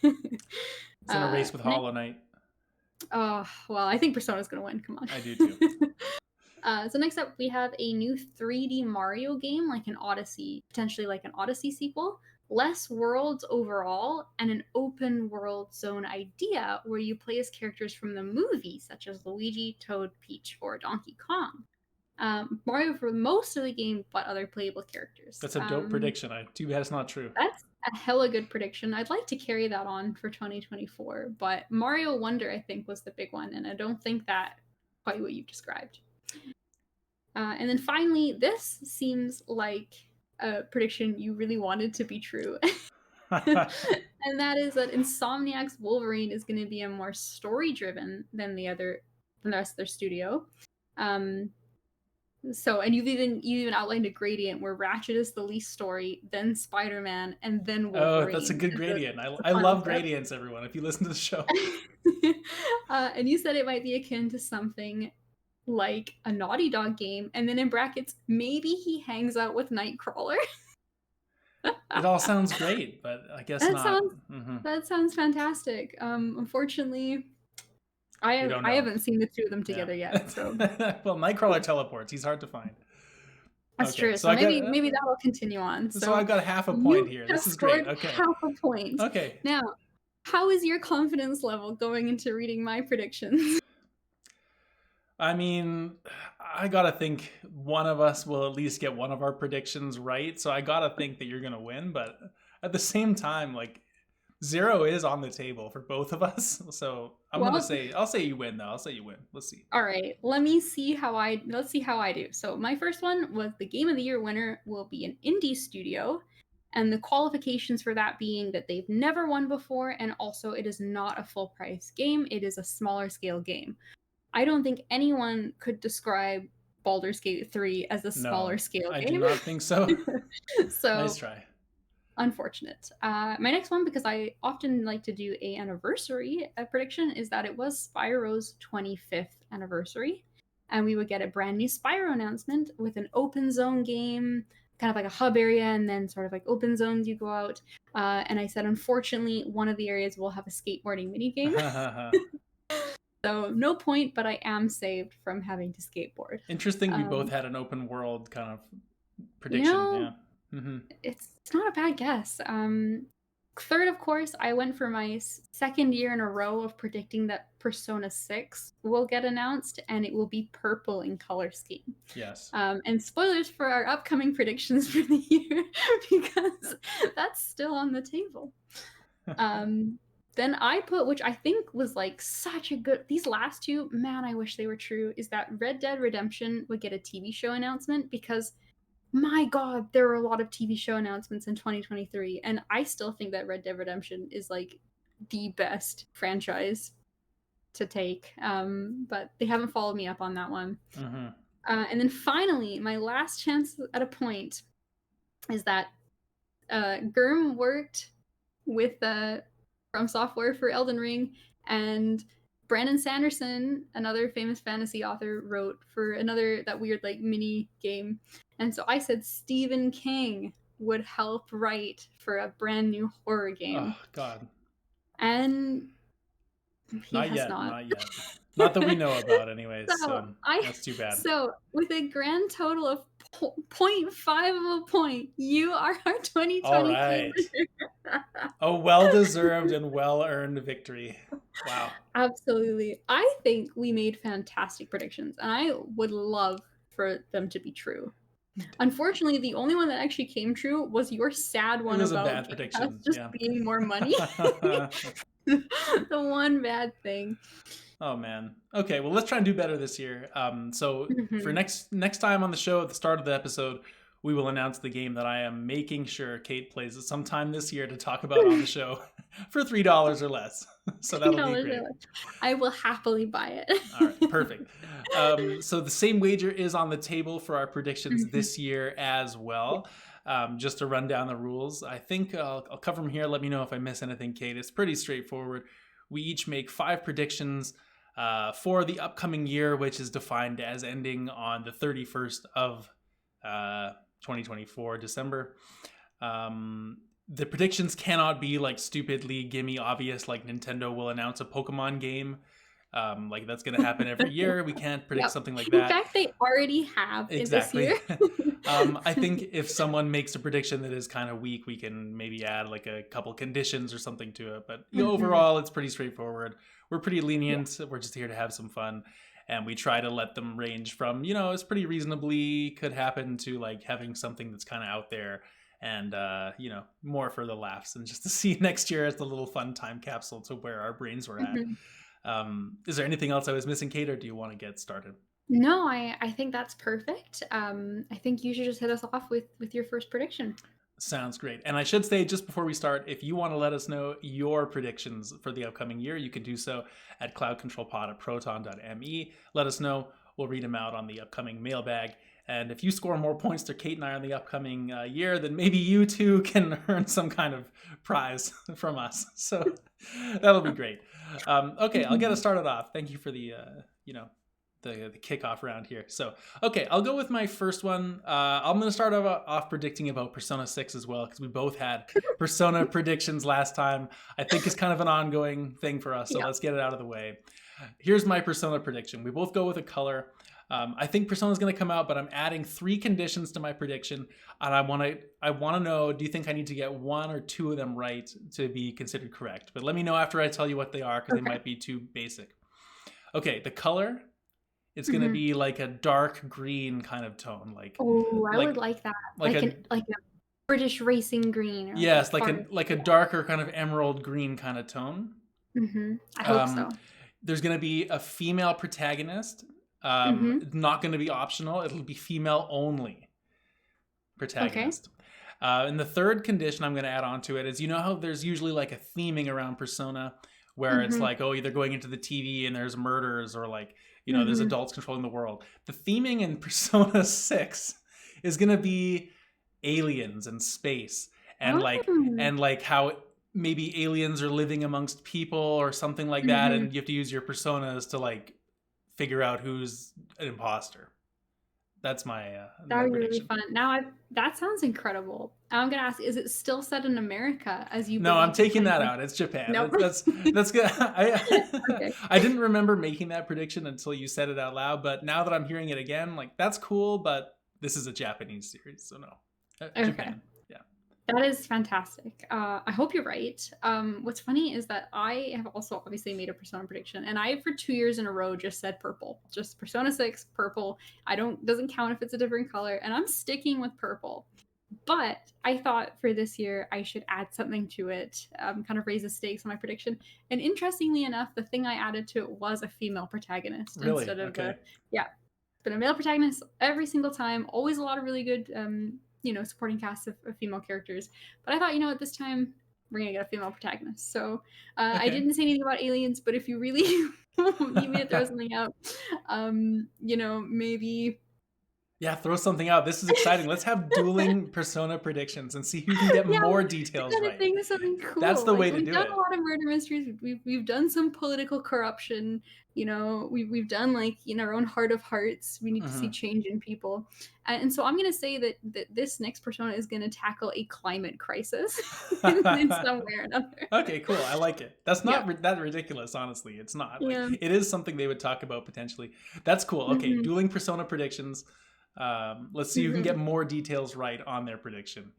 It's in a race with Next, Hollow Knight. oh, well, I think Persona's going to win. Come on. I do too. So next up, we have a new 3D Mario game, like an Odyssey, potentially like an Odyssey sequel. Less worlds overall, and an open world zone idea where you play as characters from the movie, such as Luigi, Toad, Peach, or Donkey Kong. Mario for most of the game, but other playable characters. That's a dope prediction. Too bad it's not true. That's a hella good prediction. I'd like to carry that on for 2024, but Mario Wonder, I think, was the big one, and I don't think that quite what you've described. And then finally, this seems like a prediction you really wanted to be true. And that is that Insomniac's Wolverine is going to be a more story-driven than the rest of their studio. And you even outlined a gradient where Ratchet is the least story, then Spider-Man, and then Wolverine. Oh, that's a good gradient. I love gradients, everyone. If you listen to the show. And you said it might be akin to something like a Naughty Dog game, and then in brackets, maybe he hangs out with Nightcrawler. It all sounds great, but I guess that not. That sounds fantastic. Unfortunately, I haven't seen the two of them together yet. So well, Nightcrawler teleports. He's hard to find. That's true. So maybe that'll continue on. So I've got half a point here. This is great. Okay. Half a point. Okay. Now, how is your confidence level going into reading my predictions? I mean, I gotta think one of us will at least get one of our predictions right. So I gotta think that you're gonna win. But at the same time, like 0 is on the table for both of us. So I'll say you win though. I'll say you win. Let's see. All right. Let's see how I do. So my first one was the Game of the Year winner will be an indie studio. And the qualifications for that being that they've never won before, and also it is not a full price game. It is a smaller scale game. I don't think anyone could describe Baldur's Gate 3 as a smaller scale game. I do not think so. So nice try. Unfortunate. My next one, because I often like to do a anniversary prediction, is that it was Spyro's 25th anniversary, and we would get a brand new Spyro announcement with an open zone game, kind of like a hub area, and then sort of like open zones you go out. And I said, unfortunately, one of the areas will have a skateboarding minigame. So no point, but I am saved from having to skateboard. Interesting. We both had an open world kind of prediction. Yeah. Mm-hmm. It's not a bad guess. Third, of course, I went for my second year in a row of predicting that Persona 6 will get announced, and it will be purple in color scheme. Yes. And spoilers for our upcoming predictions for the year, because that's still on the table. Then I put, which I think was like such a good, these last two, man, I wish they were true, is that Red Dead Redemption would get a TV show announcement, because my God, there were a lot of TV show announcements in 2023, and I still think that Red Dead Redemption is like the best franchise to take. But they haven't followed me up on that one. Mm-hmm. And then finally, my last chance at a point is that Gurm worked with From Software for Elden Ring, and Brandon Sanderson, another famous fantasy author, wrote for that weird like mini game. And so I said Stephen King would help write for a brand new horror game. Oh God. And not yet. Not that we know about anyways. So that's too bad. So with a grand total of 0.5 of a point, you are our 2020. All right. A well-deserved and well-earned victory. Wow. Absolutely. I think we made fantastic predictions, and I would love for them to be true. Unfortunately, the only one that actually came true was your sad It one was a about bad Game Pass prediction. just Yeah. being more money. The one bad thing. Oh man. Okay, well let's try and do better this year. So for Mhm. next time on the show at the start of the episode, we will announce the game that I am making sure Kate plays at sometime this year to talk about on the show for $3 or less. So that'll be $3 great. or less. I will happily buy it. All right, perfect. So the same wager is on the table for our predictions Mhm. this year as well. Just to run down the rules, I think I'll cover them here. Let me know if I miss anything, Kate. It's pretty straightforward. We each make 5 predictions for the upcoming year, which is defined as ending on the 31st of 2024, December. The predictions cannot be like stupidly gimme obvious, like Nintendo will announce a Pokemon game. Like that's going to happen every year. We can't predict Yep. something like In that. fact, they already have in this Exactly. year. I think if someone makes a prediction that is kind of weak, we can maybe add like a couple conditions or something to it. But Mhm. overall, it's pretty straightforward. We're pretty Yeah. lenient. We're just here to have some fun. And we try to let them range from, it's pretty reasonably could happen to like having something that's kind of out there and, more for the laughs and just to see next year as the little fun time capsule to where our brains were at. Mhm. Is there anything else I was missing, Kate, or do you want to get started? No, I think that's perfect. I think you should just hit us off with your first prediction. Sounds great. And I should say, just before we start, if you want to let us know your predictions for the upcoming year, you can do so at CloudControlPod at proton.me. Let us know. We'll read them out on the upcoming mailbag. And if you score more points to Kate and I on the upcoming year, then maybe you too can earn some kind of prize from us. So that'll be great. Okay, I'll get us Mhm. started off. Thank you for the kickoff round here. So, okay, I'll go with my first one. I'm going to start off predicting about Persona 6 as well, because we both had Persona predictions last time. I think it's kind of an ongoing thing for us, so Yeah. let's get it out of the way. Here's my Persona prediction. We both go with a color. I think Persona is going to come out, but I'm adding 3 conditions to my prediction, and I want to know. Do you think I need to get 1 or 2 of them right to be considered correct? But let me know after I tell you what they are, because they Okay. might be too basic. Okay, the color, it's gonna Mhm. be like a dark green kind of tone, Oh, I would like like that. like a Like a British racing green or like a yes, forest. like a Yeah. darker kind of emerald green kind of tone. I hope Um, so. there's gonna be a female protagonist. Mhm. It's not gonna be optional. It'll be female only Okay. protagonist. And the third condition I'm going to add on to it is, how there's usually like a theming around Persona where it's Mhm. like, oh, they're going into the TV and there's murders or like, there's Mhm. adults controlling the world. The theming in Persona 6 is going to be aliens and space and Oh. how maybe aliens are living amongst people or something like that, Mhm. and you have to use your personas to like figure out who's an imposter. That's That my would be really prediction. fun. That sounds incredible. I'm gonna ask, is it still set in America as you No, I'm believe you're taking playing? that out. It's Japan. Nope. That's good. Okay. I didn't remember making that prediction until you said it out loud, but now that I'm hearing it again, like that's cool, but this is a Japanese series, so no. Okay. Japan. Yeah. That is fantastic. I hope you're right. What's funny is that I have also obviously made a Persona prediction, and I for 2 years in a row just said purple, just Persona 6 purple. I don't doesn't count if it's a different color, and I'm sticking with purple. But I thought for this year I should add something to it, kind of raise the stakes on my prediction. And interestingly enough, the thing I added to it was a female protagonist Really? instead of Okay. yeah, been a male protagonist every single time. Always a lot of really good, supporting casts of female characters. But I thought, at this time we're gonna get a female protagonist. So I Okay. didn't say anything about aliens, but if you really need me to throw something out, maybe. Yeah, throw something out. This is exciting. Let's have dueling Persona predictions and see who can get Yeah, more I details gotta right. think of something That's cool. the Like way to we've do done a it. lot of murder mysteries. We've done some political corruption. We've done like in our own heart of hearts. We need to see Mhm. change in people, and so I'm gonna say that this next persona is gonna tackle a climate crisis in some way or another. Okay, cool. I like it. That's Yeah, not that ridiculous, honestly. It's not. Like yeah. it is something they would talk about potentially. That's cool. Okay, Hmm. dueling Persona predictions. Let's see who can get Hmm. more details right on their prediction.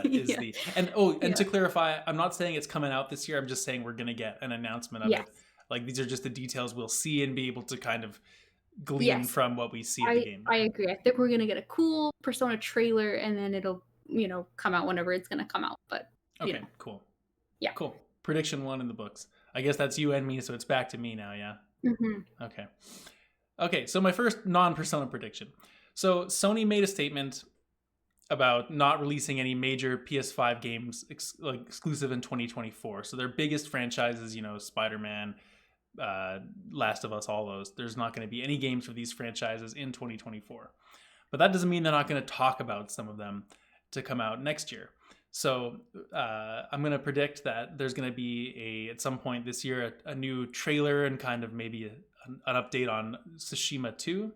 Is Yeah, the and yeah. to clarify, I'm not saying it's coming out this year. I'm just saying we're gonna get an announcement of it. Yes. Like these are just the details we'll see and be able to kind of glean Yes, from what we see of the I game. agree. I think we're gonna get a cool Persona trailer, and then it'll come out whenever it's gonna come out. But you Okay, know, cool. yeah. Cool. Prediction one in the books. I guess that's you and me, so it's back to me now, yeah? Hmm. Okay. Okay, so my first non Persona prediction. So Sony made a statement about not releasing any major PS5 games exclusive in 2024. So their biggest franchises, Spider Man, uh, Last of Us, all those. There's not going to be any games for these franchises in 2024. But that doesn't mean they're not going to talk about some of them to come out next year. So I'm going to predict that there's going to be at some point this year a new trailer and kind of maybe an update on Tsushima 2.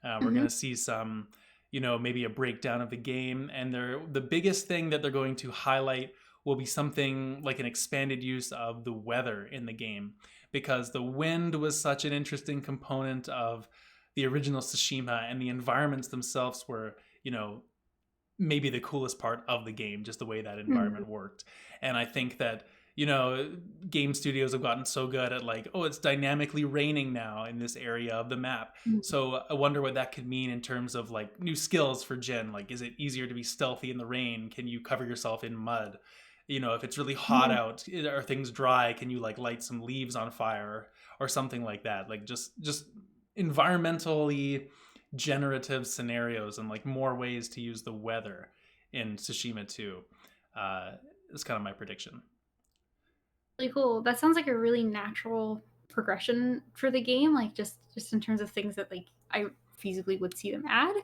We're going Hmm. to see some, maybe a breakdown of the game. And the biggest thing that they're going to highlight will be something like an expanded use of the weather in the game, because the wind was such an interesting component of the original Tsushima, and the environments themselves were, maybe the coolest part of the game, just the way that Hmm. environment worked. And I think that, you know, game studios have gotten so good at like, oh, it's dynamically raining now in this area of the map. So I wonder what that could mean in terms of like new skills for Jin. Like, is it easier to be stealthy in the rain? Can you cover yourself in mud? If it's really hot Yeah. out, are things dry? Can you like light some leaves on fire or something like that? Like just environmentally generative scenarios and like more ways to use the weather in Tsushima 2. Is kind of my prediction. Really cool. That sounds like a really natural progression for the game, like just in terms of things that like I feasibly would see them add.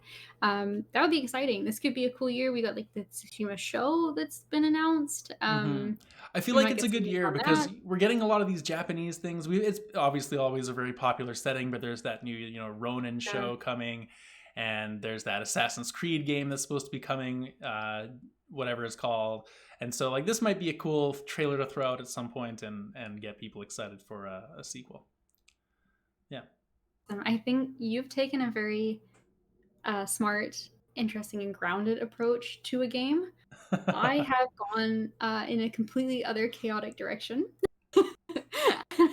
That would be exciting. This could be a cool year. We got like the Tsushima show that's been announced. Mm-hmm. I feel We like might it's a get some good news year on because that. we're getting a lot of these Japanese things. It's obviously always a very popular setting, but there's that new, Ronin Yeah. show coming, and there's that Assassin's Creed game that's supposed to be coming, whatever it's called. And so, like, this might be a cool trailer to throw out at some point and get people excited for a sequel. Yeah. I think you've taken a very smart, interesting, and grounded approach to a game. I have gone in a completely other chaotic direction.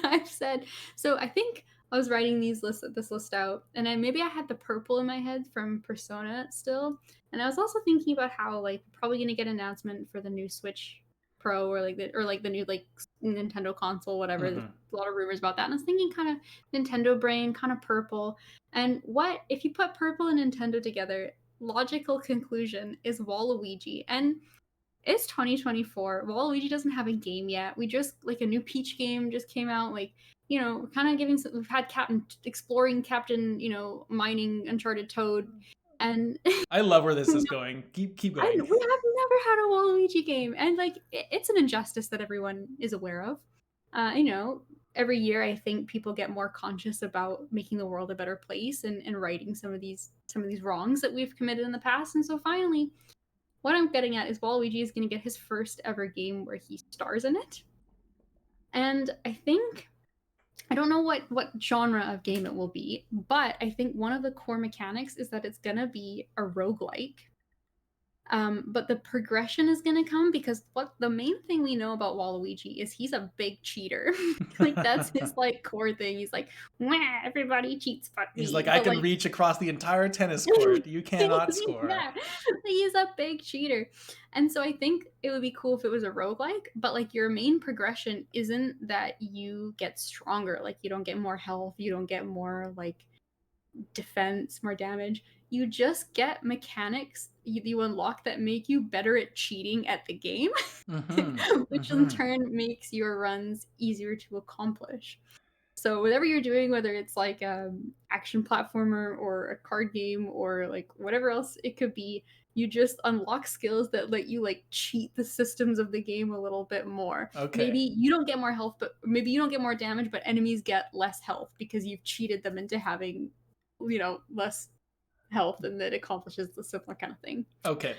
I've said so. I think I was writing this list out, and maybe I had the purple in my head from Persona still, and I was also thinking about how like probably gonna get an announcement for the new Switch Pro or like the new like Nintendo console, whatever. There's Mm-hmm. a lot of rumors about that, and I was thinking kind of Nintendo brain, kind of purple. And what if you put purple and Nintendo together? Logical conclusion is Waluigi, and it's 2024. Waluigi doesn't have a game yet. We just like a new Peach game just came out. Like kind of giving. We've had Captain exploring Captain, mining Uncharted Toad, and I love where this we is going. Keep have going. never had a Waluigi game, and like it's an injustice that everyone is aware of. Every year I think people get more conscious about making the world a better place and righting some of these wrongs that we've committed in the past. And so finally, what I'm getting at is Waluigi is going to get his first ever game where he stars in it. And I think I don't know what genre of game it will be, but I think one of the core mechanics is that it's going to be a roguelike. But the progression is going to come because what the main thing we know about Waluigi is he's a big cheater. Like that's his like core thing. He's like, "Wah, everybody cheats but He's like, me." I But can like reach across the entire tennis court. You cannot score. yeah, he's a big cheater. And so I think it would be cool if it was a roguelike, but like your main progression isn't that you get stronger. Like you don't get more health, you don't get more like defense, more damage. You just get mechanics you unlock that make you better at cheating at the game, Mm-hmm. which in Mm-hmm. turn makes your runs easier to accomplish. So whatever you're doing, whether it's like action platformer or a card game or like whatever else it could be, you just unlock skills that let you like cheat the systems of the game a little bit more. Maybe Okay. you don't get more health, but maybe you don't get more damage, but enemies get less health because you've cheated them into having, less health, and that accomplishes the similar kind of thing. Okay.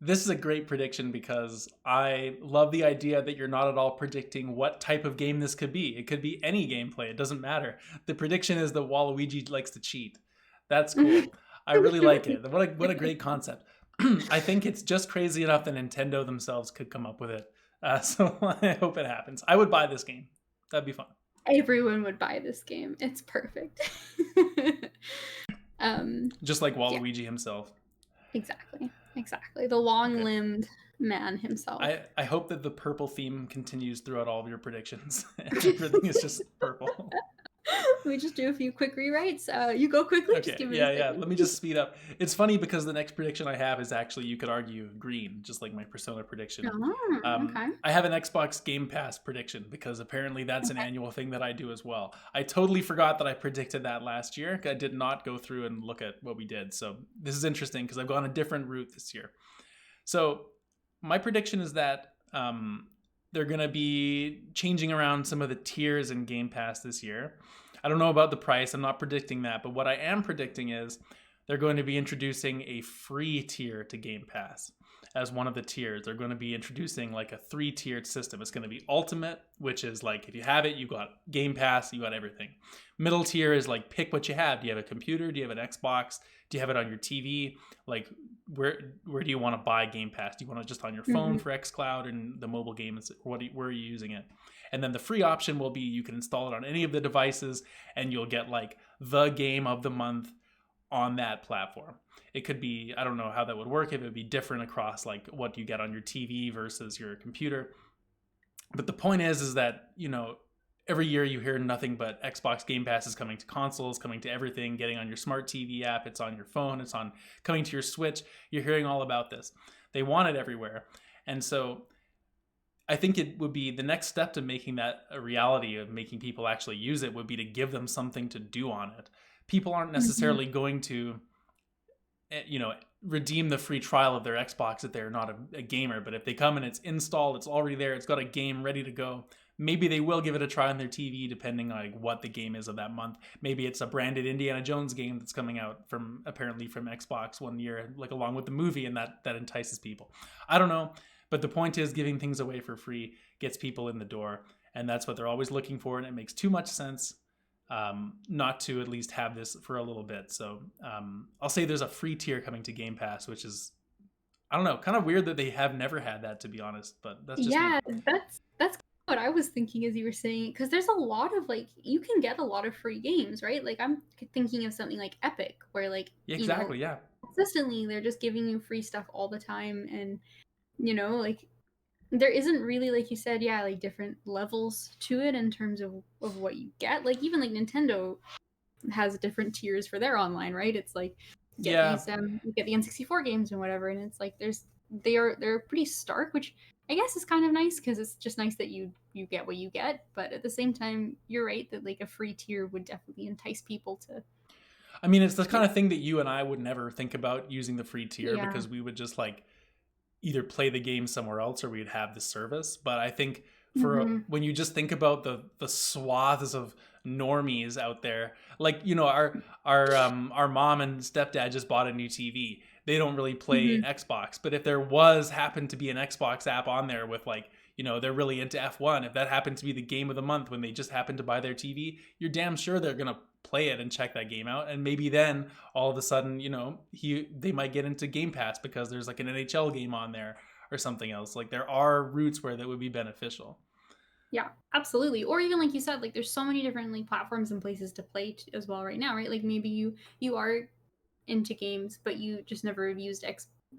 This is a great prediction because I love the idea that you're not at all predicting what type of game this could be. It could be any gameplay, it doesn't matter. The prediction is that Waluigi likes to cheat. That's cool. I really like it. What a great concept. I think it's just crazy enough that Nintendo themselves could come up with it. So I hope it happens. I would buy this game. That'd be fun. Everyone would buy this game. It's perfect. Just like Yeah, Waluigi himself. exactly. The Okay. long-limbed man himself. I hope that the purple theme continues throughout all of your predictions. Everything is just purple. Let me just do a few quick rewrites. You go quickly. Just Okay, give it a yeah. second. Let me just speed up. It's funny because the next prediction I have is actually, you could argue, green, just like my Persona prediction. Oh, okay. I have an Xbox Game Pass prediction because apparently that's an Okay. annual thing that I do as well. I totally forgot that I predicted that last year. I did not go through and look at what we did. So this is interesting because I've gone a different route this year. So my prediction is that they're going to be changing around some of the tiers in Game Pass this year. I don't know about the price. I'm not predicting that. But what I am predicting is they're going to be introducing a free tier to Game Pass as one of the tiers. They're going to be introducing like a 3-tiered system. It's going to be Ultimate, which is like if you have it, you got Game Pass, you got everything. Middle tier is like pick what you have. Do you have a computer? Do you have an Xbox? Do you have it on your TV? Like where do you want to buy Game Pass? Do you want it just on your phone Mm-hmm. for xCloud and the mobile games? Where are you using it? And then the free option will be you can install it on any of the devices and you'll get like the game of the month on that platform. It could be, I don't know how that would work, if it would be different across like what you get on your TV versus your computer. But the point is that, every year you hear nothing but Xbox Game Pass is coming to consoles, coming to everything, getting on your smart TV app, it's on your phone, it's on coming to your Switch. You're hearing all about this. They want it everywhere. And so I think it would be the next step to making that a reality, of making people actually use it, would be to give them something to do on it. People aren't Mm-hmm. necessarily going to, redeem the free trial of their Xbox if they're not a gamer. But if they come and it's installed, it's already there, it's got a game ready to go, maybe they will give it a try on their TV, depending on like what the game is of that month. Maybe it's a branded Indiana Jones game that's coming out from Xbox one year, like along with the movie, and that entices people. I don't know, but the point is giving things away for free gets people in the door, and that's what they're always looking for, and it makes too much sense not to at least have this for a little bit. So I'll say there's a free tier coming to Game Pass, which is, I don't know, kind of weird that they have never had that, to be honest, but that's just me. Yeah, that's what I was thinking as you were saying, because there's a lot of like you can get a lot of free games, right? Like I'm thinking of something like Epic, where like Yeah, exactly, yeah. consistently they're just giving you free stuff all the time, and like there isn't really, like you said, yeah, like different levels to it in terms of what you get. Like even like Nintendo has different tiers for their online, right? It's like get Yeah, these you get the N64 games and whatever, and it's like they're pretty stark, which I guess is kind of nice because it's just nice that you get what you get, but at the same time, you're right that like a free tier would definitely entice people to I mean, it's the get kind of thing that you and I would never think about using the free tier, yeah. because we would just like either play the game somewhere else or we'd have the service. But I think for Mm-hmm. when you just think about the swaths of normies out there, like our mom and stepdad just bought a new TV. They don't really play Mm-hmm. Xbox, but if there happened to be an Xbox app on there with like, they're really into F1, if that happened to be the game of the month when they just happened to buy their TV, you're damn sure they're gonna play it and check that game out. And maybe then all of a sudden, they might get into Game Pass because there's like an NHL game on there or something else. Like there are routes where that would be beneficial. Yeah, absolutely. Or even like you said, like there's so many different like platforms and places to play as well right now, right? Like maybe you are into games, but you just never have used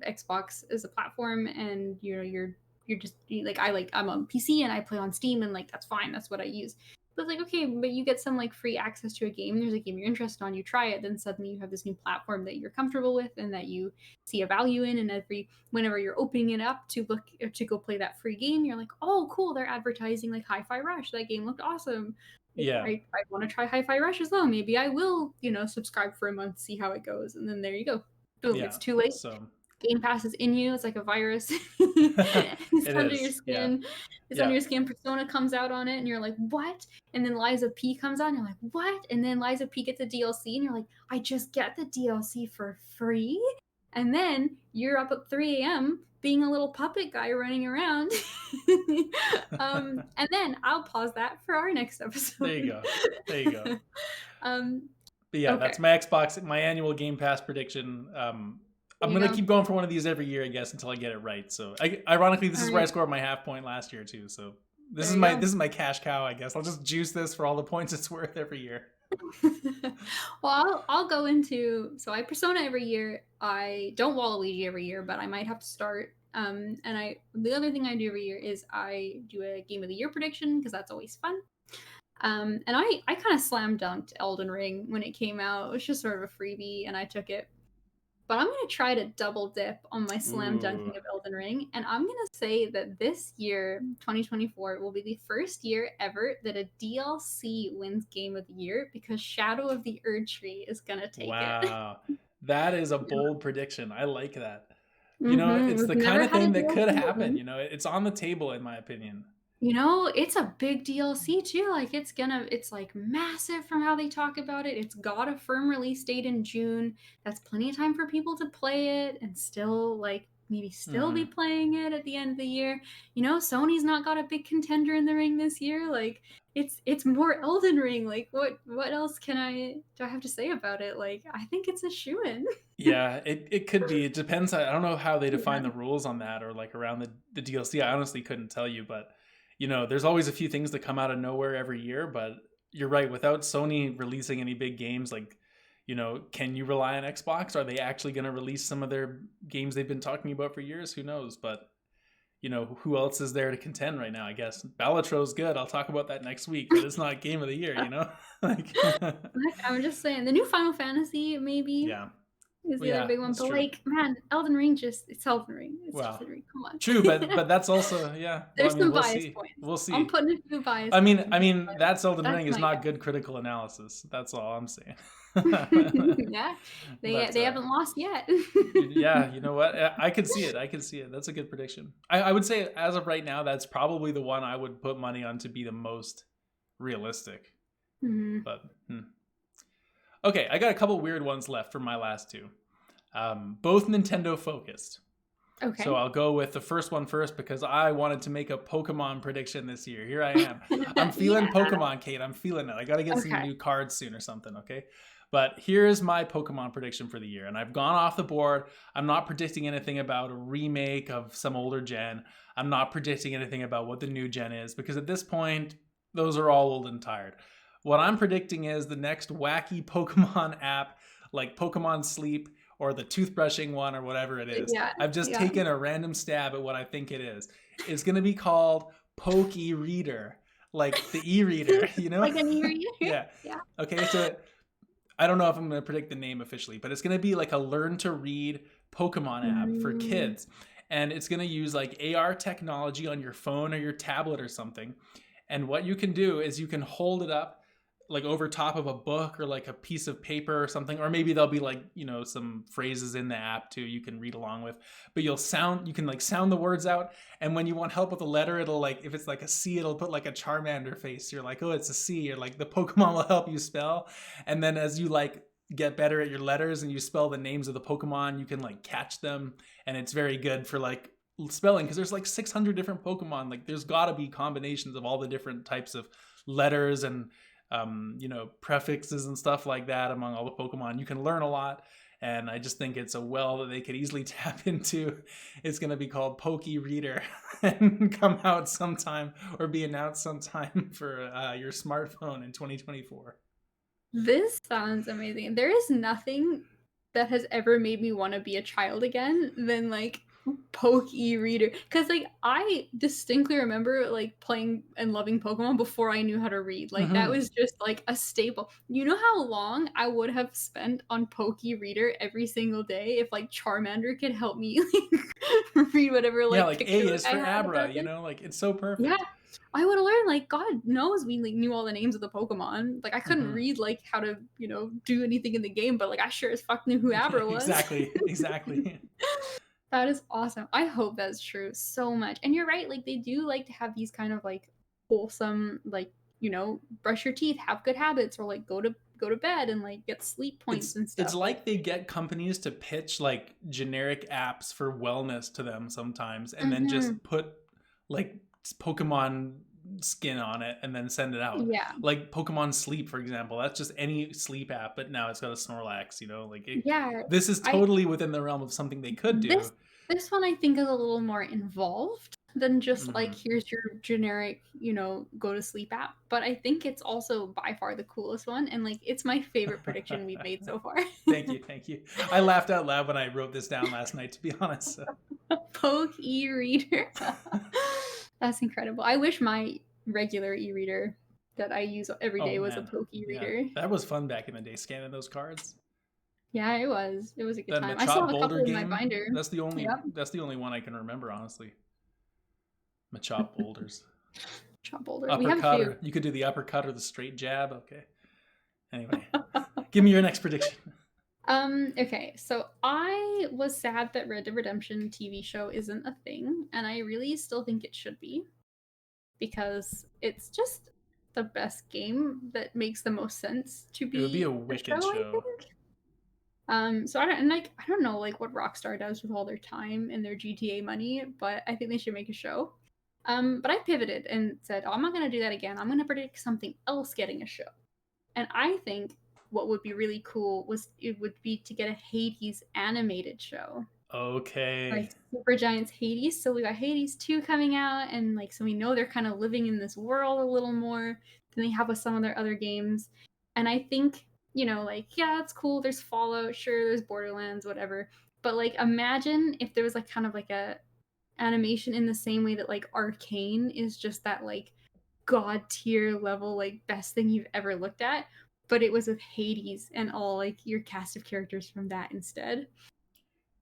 Xbox as a platform, and you're just I'm on PC and I play on Steam, and like that's fine, that's what I use. But like okay, but you get some like free access to a game. There's a game you're interested on, you try it, then suddenly you have this new platform that you're comfortable with and that you see a value in, and whenever you're opening it up to look to go play that free game, you're like, oh cool, they're advertising like Hi-Fi Rush. That game looked awesome. Like, Yeah, I want to try Hi-Fi Rush as well. Maybe I will, subscribe for a month, see how it goes, and then there you go. Boom, yeah. it's too late. So Game Pass is in you. It's like a virus. It's it under your is. Yeah, skin. It's under yeah, your skin. Persona comes out on it, and you're like, what? And then Liza P comes on, and you're like, what? And then Liza P gets a DLC, and you're like, I just get the DLC for free? And then you're up at 3 a.m. being a little puppet guy running around. And then I'll pause that for our next there you episode. go. There you go. um, But yeah, okay, that's my Xbox, my annual Game Pass prediction. there I'm you gonna go. keep going for one of these every year, I guess, until I get it right. So, ironically, this All is where I right, scored my half point last year too. So there you go. this is my cash cow, I guess. I'll just juice this for all the points it's worth every year. Well, I'll go into so I Persona every year. I don't Waluigi every year, but I might have to start. And I the other thing I do every year is I do a game of the year prediction because that's always fun. And I kind of slam dunked Elden Ring when it came out. It was just sort of a freebie, and I took it. But I'm gonna try to double dip on my slam Ooh, dunking of Elden Ring, and I'm gonna say that this year, 2024, will be the first year ever that a DLC wins Game of the Year because Shadow of the Erd Tree is gonna take it. wow. That is a bold prediction. I like that. It's We've the kind never of had a thing that could DLC happen. win. It's on the table, in my opinion. It's a big DLC too. Like it's like massive from how they talk about it. It's got a firm release date in June. That's plenty of time for people to play it and still like maybe still be Hmm. playing it at the end of the year. Sony's not got a big contender in the ring this year. Like it's more Elden Ring. Like what else do I have to say about it? Like I think it's a shoo-in. Yeah, it could be. It depends. I don't know how they define Yeah. the rules on that or like around the DLC. I honestly couldn't tell you, but there's always a few things that come out of nowhere every year. But you're right. Without Sony releasing any big games, like can you rely on Xbox? Are they actually going to release some of their games they've been talking about for years? Who knows? But who else is there to contend right now? I guess Balatron's good. I'll talk about that next week, but it's not Game of the Year. Like, Like, I'm just saying the new Final Fantasy maybe yeah, is well, the other yeah, big one. that's But true. like, man, Elden Ring it's Elden Ring. It's Well, Elden Ring. Come true, on. but that's also, yeah. Well, I There's mean, some we'll bias see. points. We'll I'm see. putting a few bias I mean, points I into mean, it. that's Elden That's Ring is my not guess. good critical analysis. That's all I'm saying. Yeah, they But they haven't lost yet. yeah, you know what? I could see it. I could see it. That's a good prediction. I would say as of right now, that's probably the one I would put money on to be the most realistic. Mhm. But okay, I got a couple weird ones left for my last two. Both Nintendo focused. So Okay. I'll go with the first one first because I wanted to make a Pokemon prediction this year. Here I am. I'm feeling Yeah. Pokemon, Kate. I'm feeling it. I got to get some Okay. new cards soon or something, okay? But here's my Pokemon prediction for the year. And I've gone off the board. I'm not predicting anything about a remake of some older gen. I'm not predicting anything about what the new gen is because at this point, those are all old and tired. What I'm predicting is the next wacky Pokemon app like Pokemon Sleep or the toothbrushing one or whatever it is. Yeah. I've just Yeah. taken a random stab at what I think it is. It's going to be called Poke E-Reader, like the e-reader, Like an eerie. Yeah. Yeah. Okay, so I don't know if I'm going to predict the name officially, but it's going to be like a learn to read Pokemon app for Mm, kids. And it's going to use like AR technology on your phone or your tablet or something. And what you can do is you can hold it up like over top of a book or like a piece of paper or something, or maybe there'll be like some phrases in the app too you can read along with, but you can like sound the words out, and when you want help with a letter, it'll like, if it's like a C, it'll put like a Charmander face. You're like, oh, it's a C, or like the Pokemon will help you spell. And then as you like get better at your letters and you spell the names of the Pokemon, you can like catch them. And it's very good for like spelling because there's like 600 different Pokemon. Like there's got to be combinations of all the different types of letters and prefixes and stuff like that among all the Pokemon. You can learn a lot, and I just think it's a well that they could easily tap into. It's going to be called Pokey Reader and come out sometime or be announced sometime for your smartphone in 2024. This sounds amazing. There is nothing that has ever made me want to be a child again than like Poke reader. Because like I distinctly remember like playing and loving Pokemon before I knew how to read. Like that Mm-hmm. was just like a staple. You know how long I would have spent on Poke reader every single day if like Charmander could help me like read whatever Yeah, like like picture A book is I for had Abra, about them. like it's so Yeah, perfect. I would have learned, like, God knows we like, knew all the names of the Pokemon. Like, I couldn't Mm-hmm. read, like, how to, do anything in the game, but, like, I sure as fuck knew who Abra was. Exactly, exactly. That is awesome. I hope that's true so much. And you're right, like, they do like to have these kind of, like, wholesome, like, brush your teeth, have good habits, or, like, go to bed and, like, get sleep points and It's stuff. Like, like they get companies to pitch like generic apps for wellness to them sometimes, and then mhm. just put like Pokemon skin on it and then send it out. Yeah. Like Pokemon Sleep, for example, that's just any sleep app, but now it's got a Snorlax. Yeah. This is I totally within the realm of something they could this do. this one I think is a little more involved. than just like, Hmm. here's your generic, go to sleep app. But I think it's also by far the coolest one. And like, it's my favorite prediction we've made so far. Thank you, thank you. I laughed out loud when I wrote this down last night, to be honest. So. Poke e-reader. That's incredible. I wish my regular e-reader that I use every Oh day was a man, Poke yeah, e-reader. that was fun back in the day, scanning those cards. Yeah, it was. It was a good That time. I still Machop have a Boulder couple in my game. binder. Yep. That's the only one I can remember, honestly. Machop Boulders. Chop boulder. We have a Uppercut, few. or you could do the uppercut or the straight jab. Okay. Anyway, give me your next prediction. Okay, so I was sad that Red Dead Redemption TV show isn't a thing, and I really still think it should be because it's just the best game that makes the most sense to It would be a be a wicked show, I show. think. So I don't know like what Rockstar does with all their time and their GTA money, but I think they should make a show. But I pivoted and said, oh, I'm not gonna do that again. I'm gonna predict something else getting a show. And I think what would be really cool was it would be to get a Hades animated show. Okay. Like Supergiant's Hades. So we got Hades 2 coming out, and like so we know they're kind of living in this world a little more than they have with some of their other games. And I think, like, yeah, it's cool. There's Fallout, sure, there's Borderlands, whatever. But like imagine if there was like kind of like a animation in the same way that like Arcane is just that like god tier level like best thing you've ever looked at, but it was with Hades and all like your cast of characters from that instead.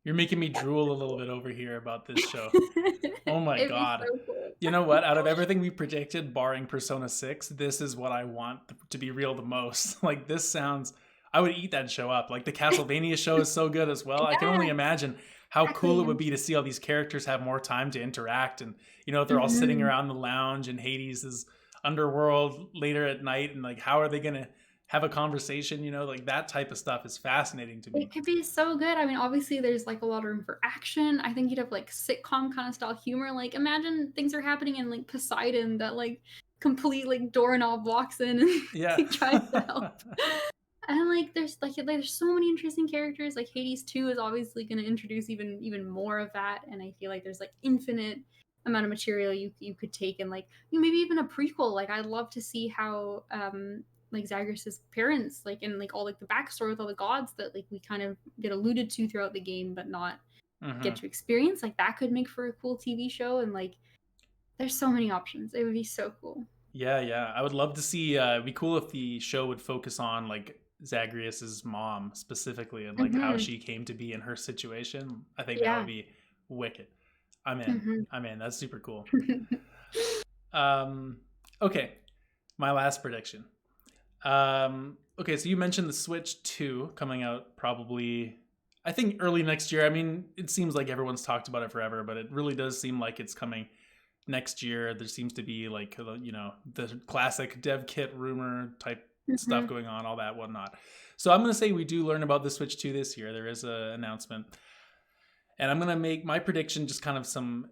You're making me That'd drool a little bit over here about this show. be Oh my It'd be god. so cool. You know what? Out of everything we predicted, barring Persona 6, this is what I want to be real the most. Like, this sounds. I would eat that show up. Like, the Castlevania show is so good as well. I can only Yeah, imagine how cool it exactly. would be to see all these characters have more time to interact. And, they're all sitting Hmm. around the lounge in Hades' underworld later at night. And, like, how are they going to have a conversation? Like, that type of stuff is fascinating to me. It could be so good. I mean, obviously, there's like a lot of room for action. I think you'd have like sitcom kind of style humor. Like, imagine things are happening in like Poseidon that like complete like doorknob walks in and Yeah. like, tries to help. And like there's so many interesting characters. Like Hades 2 is obviously going to introduce even more of that, and I feel like there's like infinite amount of material you could take, and like maybe even a prequel. Like I'd love to see how like Zagreus's parents, like, and like all like the backstory with all the gods that like we kind of get alluded to throughout the game but not get Hmm. to experience. Like that could make for a cool TV show, and like there's so many options. It would be so cool. Yeah, yeah. I would love to see. It'd be cool if the show would focus on like Zagreus's mom specifically and like how Hmm. she came to be in her situation. I think that would Yeah. be wicked. I'm in. Hmm. I'm in. That's super cool. Um, okay, my last prediction. Okay, so you mentioned the Switch 2 coming out probably, I think, early next year. I mean, it seems like everyone's talked about it forever, but it really does seem like it's coming next year. There seems to be like, the classic dev kit rumor type stuff Hmm. going on, all that whatnot. So I'm going to say we do learn about the Switch 2 this year. There is an announcement. And I'm going to make my prediction just kind of some,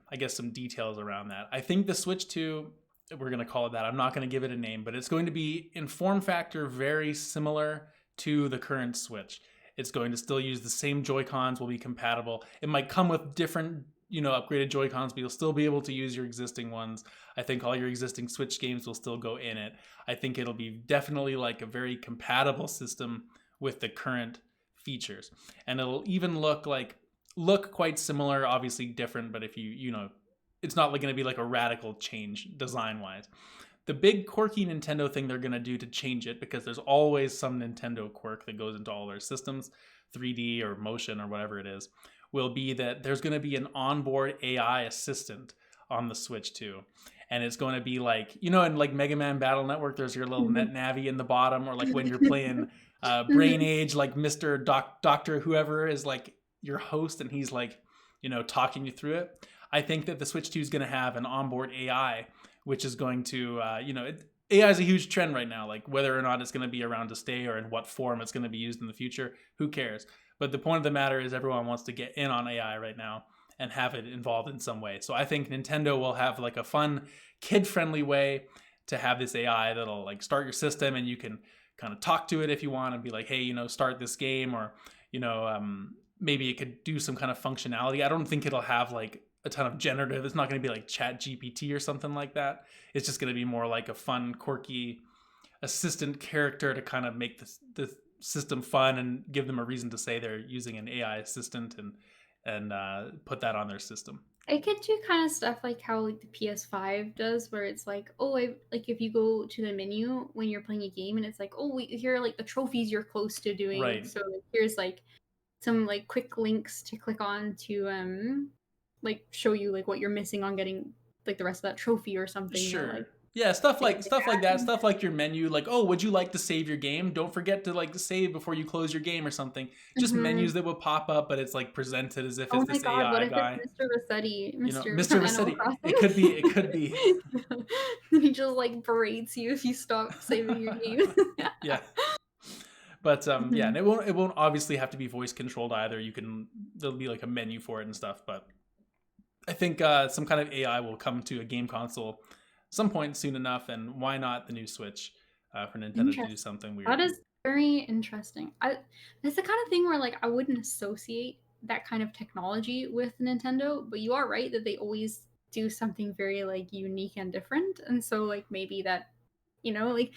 I guess, some details around that. I think the Switch 2, we're going to call it that. I'm not going to give it a name, but it's going to be in form factor very similar to the current Switch. It's going to still use the same Joy-Cons, will be compatible. It might come with different, upgraded Joy-Cons, but you'll still be able to use your existing ones. I think all your existing Switch games will still go in it. I think it'll be definitely like a very compatible system with the current features. And it'll even look quite similar, obviously different, but if it's not like going to be like a radical change design wise. The big quirky Nintendo thing they're going to do to change it, because there's always some Nintendo quirk that goes into all their systems, 3D or motion or whatever it is, will be that there's going to be an onboard AI assistant on the Switch 2. And it's going to be like, in like Mega Man Battle Network, there's your little Hmm. net navi in the bottom, or like when you're playing Brain Hmm. Age, like Mr. Doctor, whoever is like your host, and he's like, talking you through it. I think that the Switch 2 is going to have an onboard AI, which is going to, AI is a huge trend right now. Like whether or not it's going to be around to stay or in what form it's going to be used in the future, who cares? But the point of the matter is everyone wants to get in on AI right now and have it involved in some way. So I think Nintendo will have like a fun, kid-friendly way to have this AI that'll like start your system, and you can kind of talk to it if you want and be like, hey, start this game, or maybe it could do some kind of functionality. I don't think it'll have like a ton of generative. It's not going to be like Chat GPT or something like that. It's just going to be more like a fun, quirky assistant character to kind of make the system fun and give them a reason to say they're using an AI assistant and put that on their system. I could do kind of stuff like how like the PS5 does, where it's like, oh, I like if you go to the menu when you're playing a game, and it's like, oh, here are like the trophies you're close to doing. Right. So like, here's like some like quick links to click on to like show you like what you're missing on getting like the rest of that trophy or something, or Sure. like Yeah, things like stuff like that. that. Stuff like your menu, like, oh, would you like to save your game? Don't forget to like save before you close your game or something. Just Mm-hmm. menus that will pop up, but it's like presented as if Oh it's my this god, what AI if it's guy. Mr. Rossetti, You know, Mr. Mr. from Animal Vassetti. Crossing? It could be. It could be. He just like berates you if you stop saving your game. Yeah. But yeah, Mhm. and it won't obviously have to be voice controlled either. You can there'll be like a menu for it and stuff. But I think some kind of AI will come to a game console some point soon enough, and why not the new Switch for Nintendo to do Interesting. something That weird? is very interesting. That's the kind of thing where like I wouldn't associate that kind of technology with Nintendo, but you are right that they always do something very like unique and different, and so like maybe that like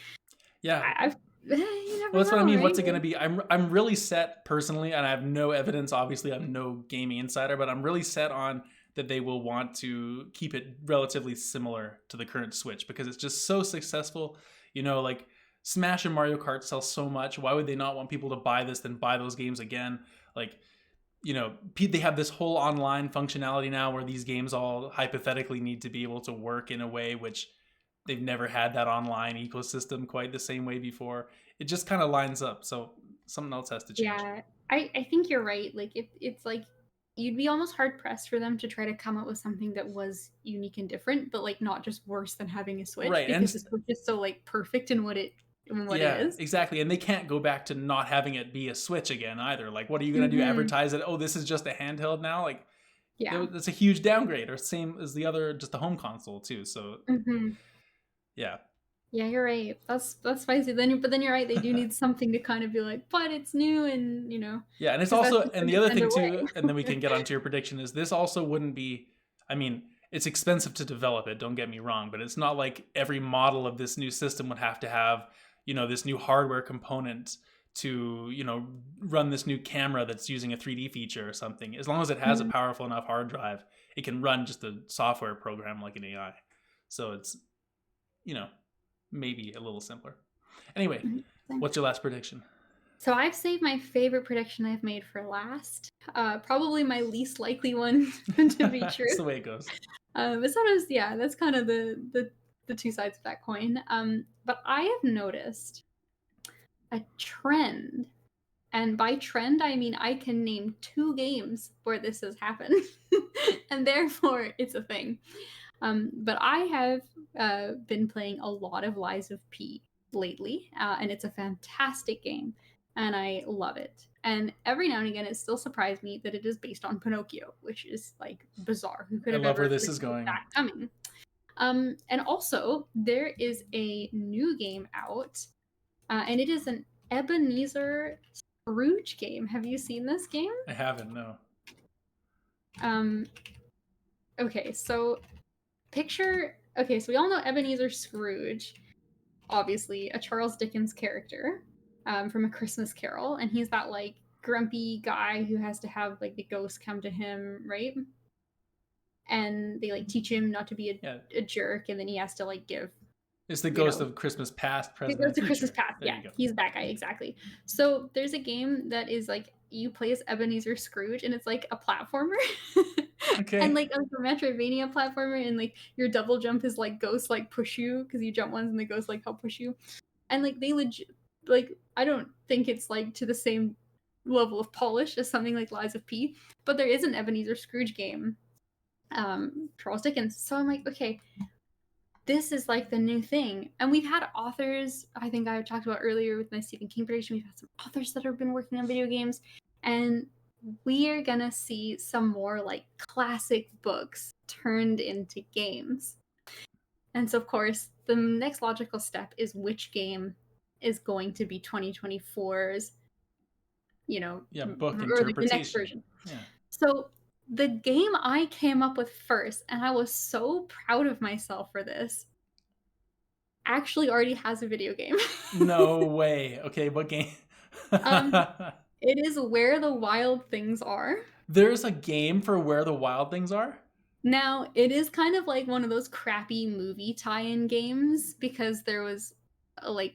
Yeah, I've you well, never that's what I know, mean. right? What's it going to be? I'm really set personally, and I have no evidence. Obviously, I'm no gaming insider, but I'm really set on that they will want to keep it relatively similar to the current Switch because it's just so successful. You know, like Smash and Mario Kart sell so much. Why would they not want people to buy this then buy those games again? Like, you know, they have this whole online functionality now where these games all hypothetically need to be able to work in a way which they've never had that online ecosystem quite the same way before. It just kind of lines up. So something else has to change. Yeah, I think you're right. Like it's like you'd be almost hard pressed for them to try to come up with something that was unique and different, but like not just worse than having a Switch Right. because the Switch is so like perfect in what it Yeah, is. exactly. And they can't go back to not having it be a Switch again either. Like, what are you going to do? Hmm. Advertise it? Oh, this is just a handheld now? Like, Yeah. that's a huge downgrade, or same as the other, just a home console, too. So, Hmm. yeah. Yeah, you're right. That's spicy. But then you're right. They do need something to kind of be like, but it's new, and Yeah, and it's because that's also, just the and the other thing Nintendo too, and then we way. can get onto your prediction is this also wouldn't be, I mean, it's expensive to develop it, don't get me wrong, but it's not like every model of this new system would have to have, you know, this new hardware component to, you know, run this new camera that's using a 3D feature or something. As long as it has a Mhm. powerful enough hard drive, it can run just a software program like an AI. So it's, you know, maybe a little simpler. Anyway, Mhm. what's your last prediction? So I've saved my favorite prediction I've made for last. Probably my least likely one to be That's true. the way it goes. But sometimes, yeah, that's kind of the two sides of that coin. But I have noticed a trend, and by trend I mean I can name two games where this has happened, and therefore it's a thing. But I have been playing a lot of Lies of P lately, and it's a fantastic game, and I love it. And every now and again, it still surprised me that it is based on Pinocchio, which is like bizarre. Who could I have love where ever this is predicted going. that coming? And also, there is a new game out, and it is an Ebenezer Scrooge game. Have you seen this game? I haven't, no. Um, okay, so picture. Okay, so we all know Ebenezer Scrooge, obviously a Charles Dickens character from A Christmas Carol, and he's that like grumpy guy who has to have like the ghost come to him, right? And they like teach him not to be Yeah, a jerk, and then he has to like give, it's the you ghost know, of Christmas past, it present, goes and to Christmas future. past. There Yeah, you go. he's that guy exactly. So there's a game that is like you play as Ebenezer Scrooge, and it's like a platformer, and Okay. like a Metroidvania platformer, and like your double jump is like ghosts like push you because you jump once and the ghosts like help push you, and like they legit like I don't think it's like to the same level of polish as something like Lies of P, but there is an Ebenezer Scrooge game, Charles Dickens. So I'm like, okay, this is like the new thing. And we've had authors, I think I talked about earlier with my Stephen King prediction, we've had some authors that have been working on video games, and we are gonna see some more like classic books turned into games. And so, of course, the next logical step is which game is going to be 2024's, Yeah, book or like the next interpretation. version. Yeah. So The game I came up with first, and I was so proud of myself for this, actually already has a video game. No way. Okay, what game? um, it is Where the Wild Things Are. There's a game for Where the Wild Things Are? Now, it is kind of like one of those crappy movie tie-in games because there was like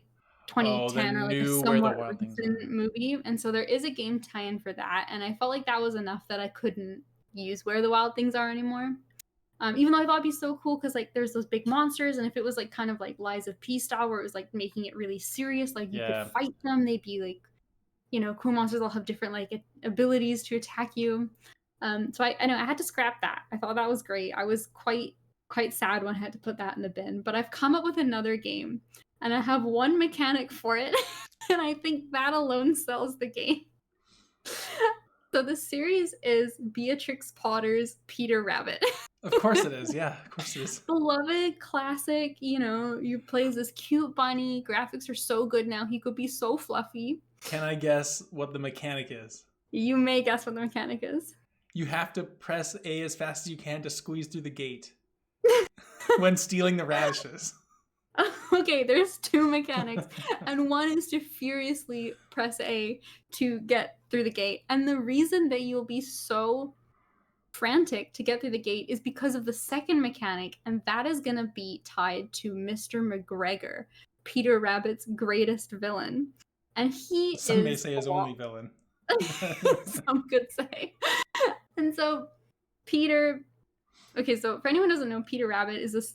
Oh, the 2010 or like a new Where the somewhat Wild Things Are. recent movie, and so there is a game tie-in for that, and I felt like that was enough that I couldn't use Where the Wild Things Are anymore. Even though I thought it'd be so cool because like there's those big monsters, and if it was like kind of like Lies of P style where it was like making it really serious, like you could Yeah. fight them, they'd be like, cool monsters all have different like abilities to attack you. So I know I had to scrap that. I thought that was great. I was quite sad when I had to put that in the bin. But I've come up with another game, and I have one mechanic for it, and I think that alone sells the game. So the series is Beatrix Potter's Peter Rabbit. Of course it is. Yeah, of course it is. Beloved classic, you play as this cute bunny. Graphics are so good now. He could be so fluffy. Can I guess what the mechanic is? You may guess what the mechanic is. You have to press A as fast as you can to squeeze through the gate when stealing the radishes. Okay, there's two mechanics, and one is to furiously press A to get through the gate. And the reason that you'll be so frantic to get through the gate is because of the second mechanic, and that is going to be tied to Mr. McGregor, Peter Rabbit's greatest villain. And he Some may is say his only villain. some could say. And so Peter, okay, so for anyone who doesn't know, Peter Rabbit is this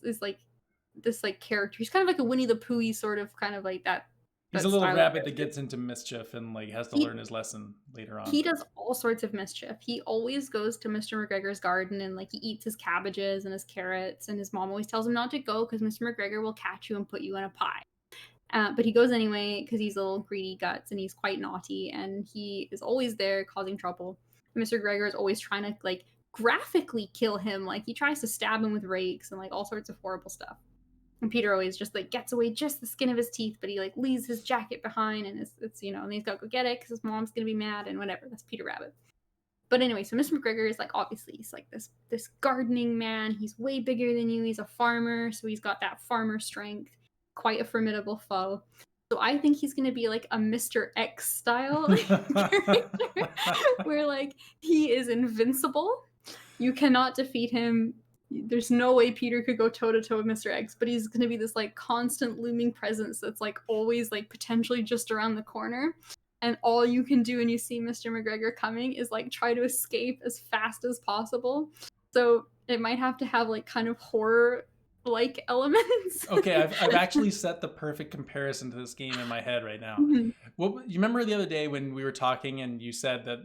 character. He's kind of like a Winnie the Pooh sort of kind of like that. He's that a little style of rabbit that character. gets into mischief and like has to He learn his lesson later on. he does all sorts of mischief. He always goes to Mr. McGregor's garden and like he eats his cabbages and his carrots, and his mom always tells him not to go because Mr. McGregor will catch you and put you in a pie. But he goes anyway because he's a little greedy guts and he's quite naughty, and he is always there causing trouble. And Mr. Gregor is always trying to like graphically kill him. Like he tries to stab him with rakes and like all sorts of horrible stuff. And Peter always just like gets away just the skin of his teeth, but he like leaves his jacket behind, and and he's got to go get it because his mom's gonna be mad and whatever. That's Peter Rabbit. But anyway, so Mr. McGregor is like obviously he's like this gardening man. He's way bigger than you. He's a farmer, so he's got that farmer strength. Quite a formidable foe. So I think he's gonna be like a Mr. X style character, where like he is invincible. You cannot defeat him. There's no way Peter could go toe to toe with Mr. X, but he's gonna be this like constant looming presence that's like always like potentially just around the corner. And all you can do when you see Mr. McGregor coming is like try to escape as fast as possible. So it might have to have like kind of horror like elements. Okay, I've actually set the perfect comparison to this game in my head right now. What you remember the other day when we were talking and you said that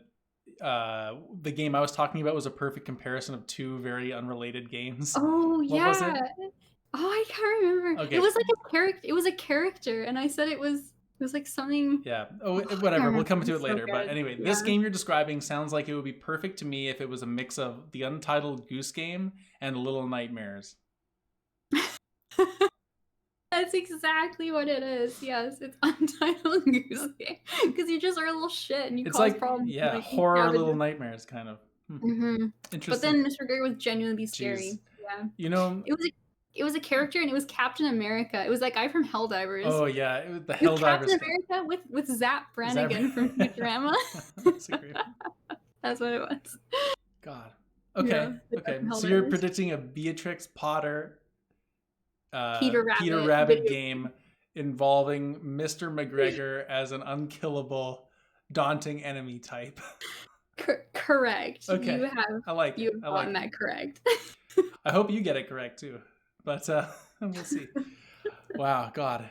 the game I was talking about was a perfect comparison of two very unrelated games? Oh What was it? yeah. Oh, I can't remember. Okay. It was like a character. It was a character, and I said it was like something. Yeah. I Oh, can't whatever. We'll remember. come to It's it so later. But good. anyway, this Yeah. game you're describing sounds like it would be perfect to me if it was a mix of the Untitled Goose Game and Little Nightmares. That's exactly what it is. Yes, it's Untitled Goose Game because you just are a little shit and you It's cause like, problems. yeah, Like horror Little Nightmares kind of. But Interesting. then Mr. Gray would genuinely be Jeez. scary. Yeah. You know, It was a character, and it was Captain America. It was that guy from Helldivers. oh yeah, it was the It was Helldivers. Captain America with Zap Brannigan from Futurama. That's a great one. That's what it was. God. Okay. Yeah, Okay. from So you're Helldivers. predicting a Beatrix Potter Peter Rabbit video game involving Mr. McGregor as an unkillable, daunting enemy type. Correct. Okay. You have I like you it. have I like gotten it. that correct. I hope you get it correct too. But we'll see. Wow, God.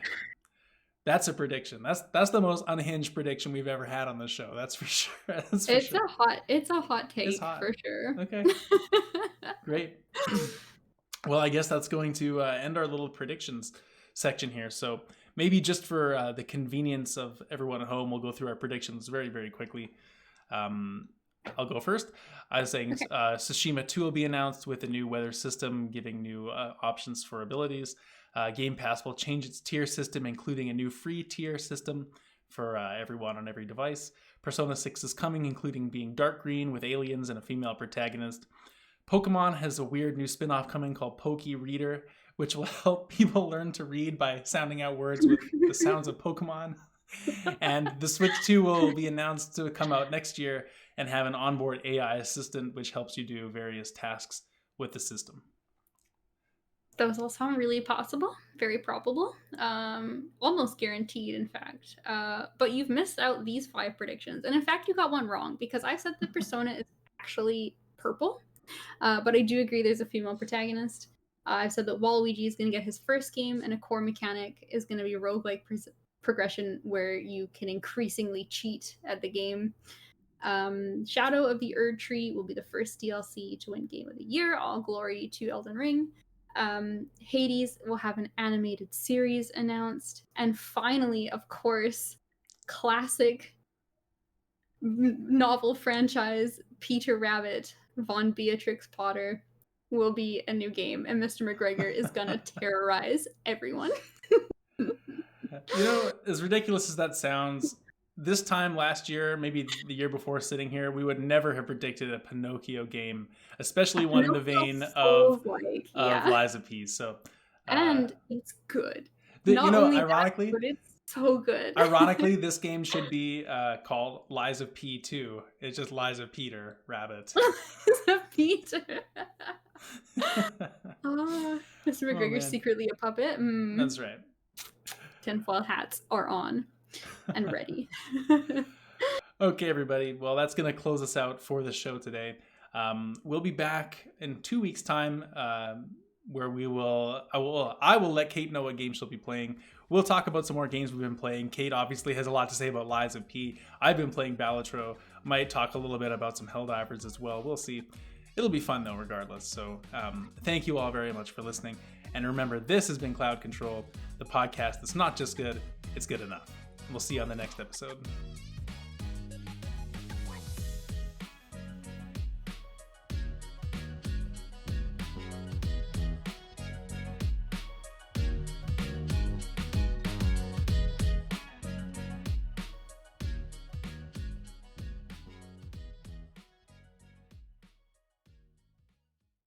That's a prediction. That's the most unhinged prediction we've ever had on the show. That's for sure. That's for It's sure. a hot take hot. for sure. Okay. Great. Well, I guess that's going to end our little predictions section here. So maybe just for the convenience of everyone at home, we'll go through our predictions very, very quickly. I'll go first. I was saying Tsushima 2 will be announced with a new weather system, giving new options for abilities. Game Pass will change its tier system, including a new free tier system for everyone on every device. Persona 6 is coming, including being dark green with aliens and a female protagonist. Pokemon has a weird new spin-off coming called Poke Reader, which will help people learn to read by sounding out words with the sounds of Pokemon. And the Switch 2 will be announced to come out next year and have an onboard AI assistant which helps you do various tasks with the system. Those all sound really possible, very probable, almost guaranteed, in fact. But you've missed out these 5 predictions. And in fact, you got one wrong, because I said that Persona is actually purple. But I do agree there's a female protagonist. I've said that Waluigi is going to get his first game, and a core mechanic is going to be roguelike progression where you can increasingly cheat at the game. Shadow of the Erd Tree will be the first DLC to win Game of the Year. All glory to Elden Ring. Hades will have an animated series announced. And finally, of course, classic novel franchise Peter Rabbit Von Beatrix Potter will be a new game, and Mr. McGregor is gonna terrorize everyone. As ridiculous as that sounds, this time last year, maybe the year before sitting here, we would never have predicted a Pinocchio game, especially one in the vein of Lies of P. So, and it's good. Not only ironically, that, but it's so good. Ironically, this game should be called Lies of P2. It's just Lies of Peter Rabbit. Lies of Peter. Mr. McGregor's secretly a puppet. That's right. Tinfoil hats are on and ready. Okay, everybody. Well, that's going to close us out for the show today. We'll be back in 2 weeks' time, where I will let Kate know what game she'll be playing. We'll talk about some more games we've been playing. Kate obviously has a lot to say about Lies of P. I've been playing Balatro. Might talk a little bit about some Helldivers as well. We'll see. It'll be fun though, regardless. So thank you all very much for listening. And remember, this has been Cloud Control, the podcast that's not just good, it's good enough. We'll see you on the next episode.